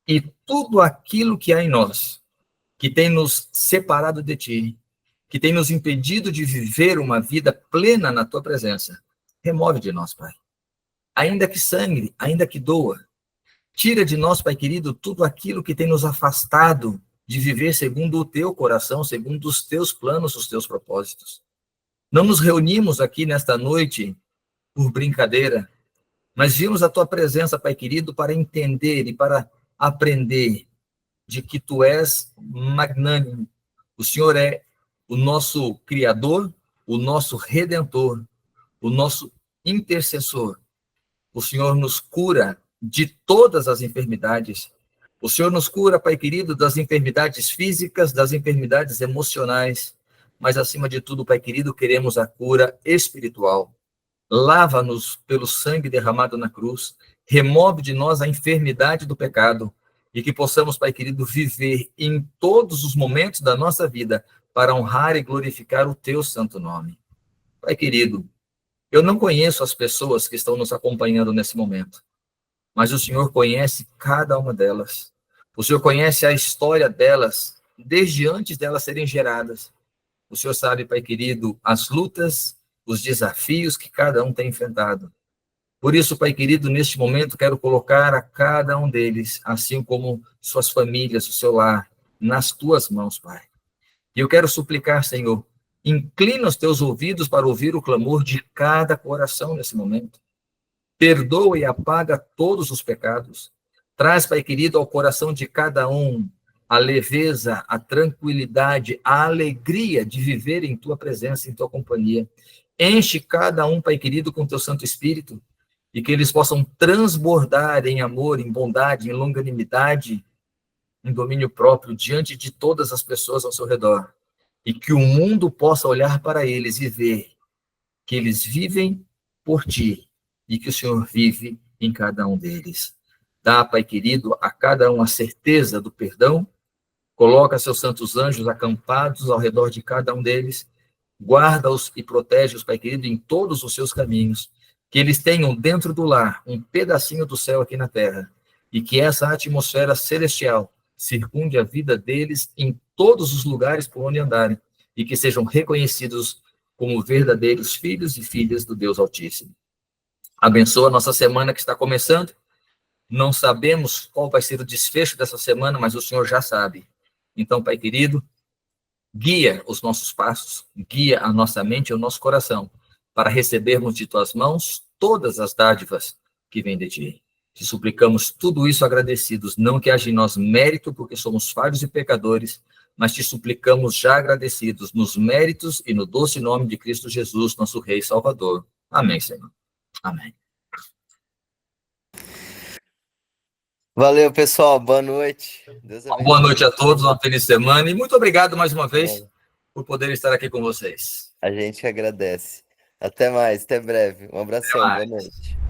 [SPEAKER 2] e tudo aquilo que há em nós, que tem nos separado de Ti, que tem nos impedido de viver uma vida plena na Tua presença, remove de nós, Pai. Ainda que sangre, ainda que doa, tira de nós, Pai querido, tudo aquilo que tem nos afastado de viver segundo o Teu coração, segundo os Teus planos, os Teus propósitos. Não nos reunimos aqui nesta noite por brincadeira, mas vimos a Tua presença, Pai querido, para entender e para aprender de que Tu és magnânimo. O Senhor é o nosso Criador, o nosso Redentor, o nosso intercessor. O Senhor nos cura de todas as enfermidades. O Senhor nos cura, Pai querido, das enfermidades físicas, das enfermidades emocionais, mas acima de tudo, Pai querido, queremos a cura espiritual. Lava-nos pelo sangue derramado na cruz, remove de nós a enfermidade do pecado, e que possamos, Pai querido, viver em todos os momentos da nossa vida para honrar e glorificar o Teu santo nome. Pai querido, eu não conheço as pessoas que estão nos acompanhando nesse momento, mas o Senhor conhece cada uma delas. O Senhor conhece a história delas, desde antes delas serem geradas. O Senhor sabe, Pai querido, as lutas, os desafios que cada um tem enfrentado. Por isso, Pai querido, neste momento quero colocar a cada um deles, assim como suas famílias, o seu lar, nas tuas mãos, Pai. E eu quero suplicar, Senhor, inclina os teus ouvidos para ouvir o clamor de cada coração nesse momento. Perdoa e apaga todos os pecados. Traz, Pai querido, ao coração de cada um a leveza, a tranquilidade, a alegria de viver em tua presença, em tua companhia. Enche cada um, Pai querido, com teu Santo Espírito, e que eles possam transbordar em amor, em bondade, em longanimidade, em domínio próprio diante de todas as pessoas ao seu redor, e que o mundo possa olhar para eles e ver que eles vivem por ti e que o Senhor vive em cada um deles. Dá, Pai querido, a cada um a certeza do perdão, coloca seus santos anjos acampados ao redor de cada um deles, guarda-os e protege-os, Pai querido, em todos os seus caminhos, que eles tenham dentro do lar um pedacinho do céu aqui na terra, e que essa atmosfera celestial circunde a vida deles em todos os lugares por onde andarem, e que sejam reconhecidos como verdadeiros filhos e filhas do Deus Altíssimo. Abençoa a nossa semana que está começando. Não sabemos qual vai ser o desfecho dessa semana, mas o Senhor já sabe. Então, Pai querido, guia os nossos passos, guia a nossa mente e o nosso coração, para recebermos de tuas mãos todas as dádivas que vêm de ti. Te suplicamos tudo isso agradecidos, não que haja em nós mérito, porque somos falhos e pecadores, mas te suplicamos já agradecidos nos méritos e no doce nome de Cristo Jesus, nosso Rei e Salvador. Amém, Senhor. Amém.
[SPEAKER 1] Valeu, pessoal. Boa noite. Deus abençoe.
[SPEAKER 2] Boa noite a todos, uma feliz semana, e muito obrigado mais uma vez por poder estar aqui com vocês.
[SPEAKER 1] A gente agradece. Até mais, até breve. Um abração,
[SPEAKER 2] Até mais.
[SPEAKER 1] boa noite.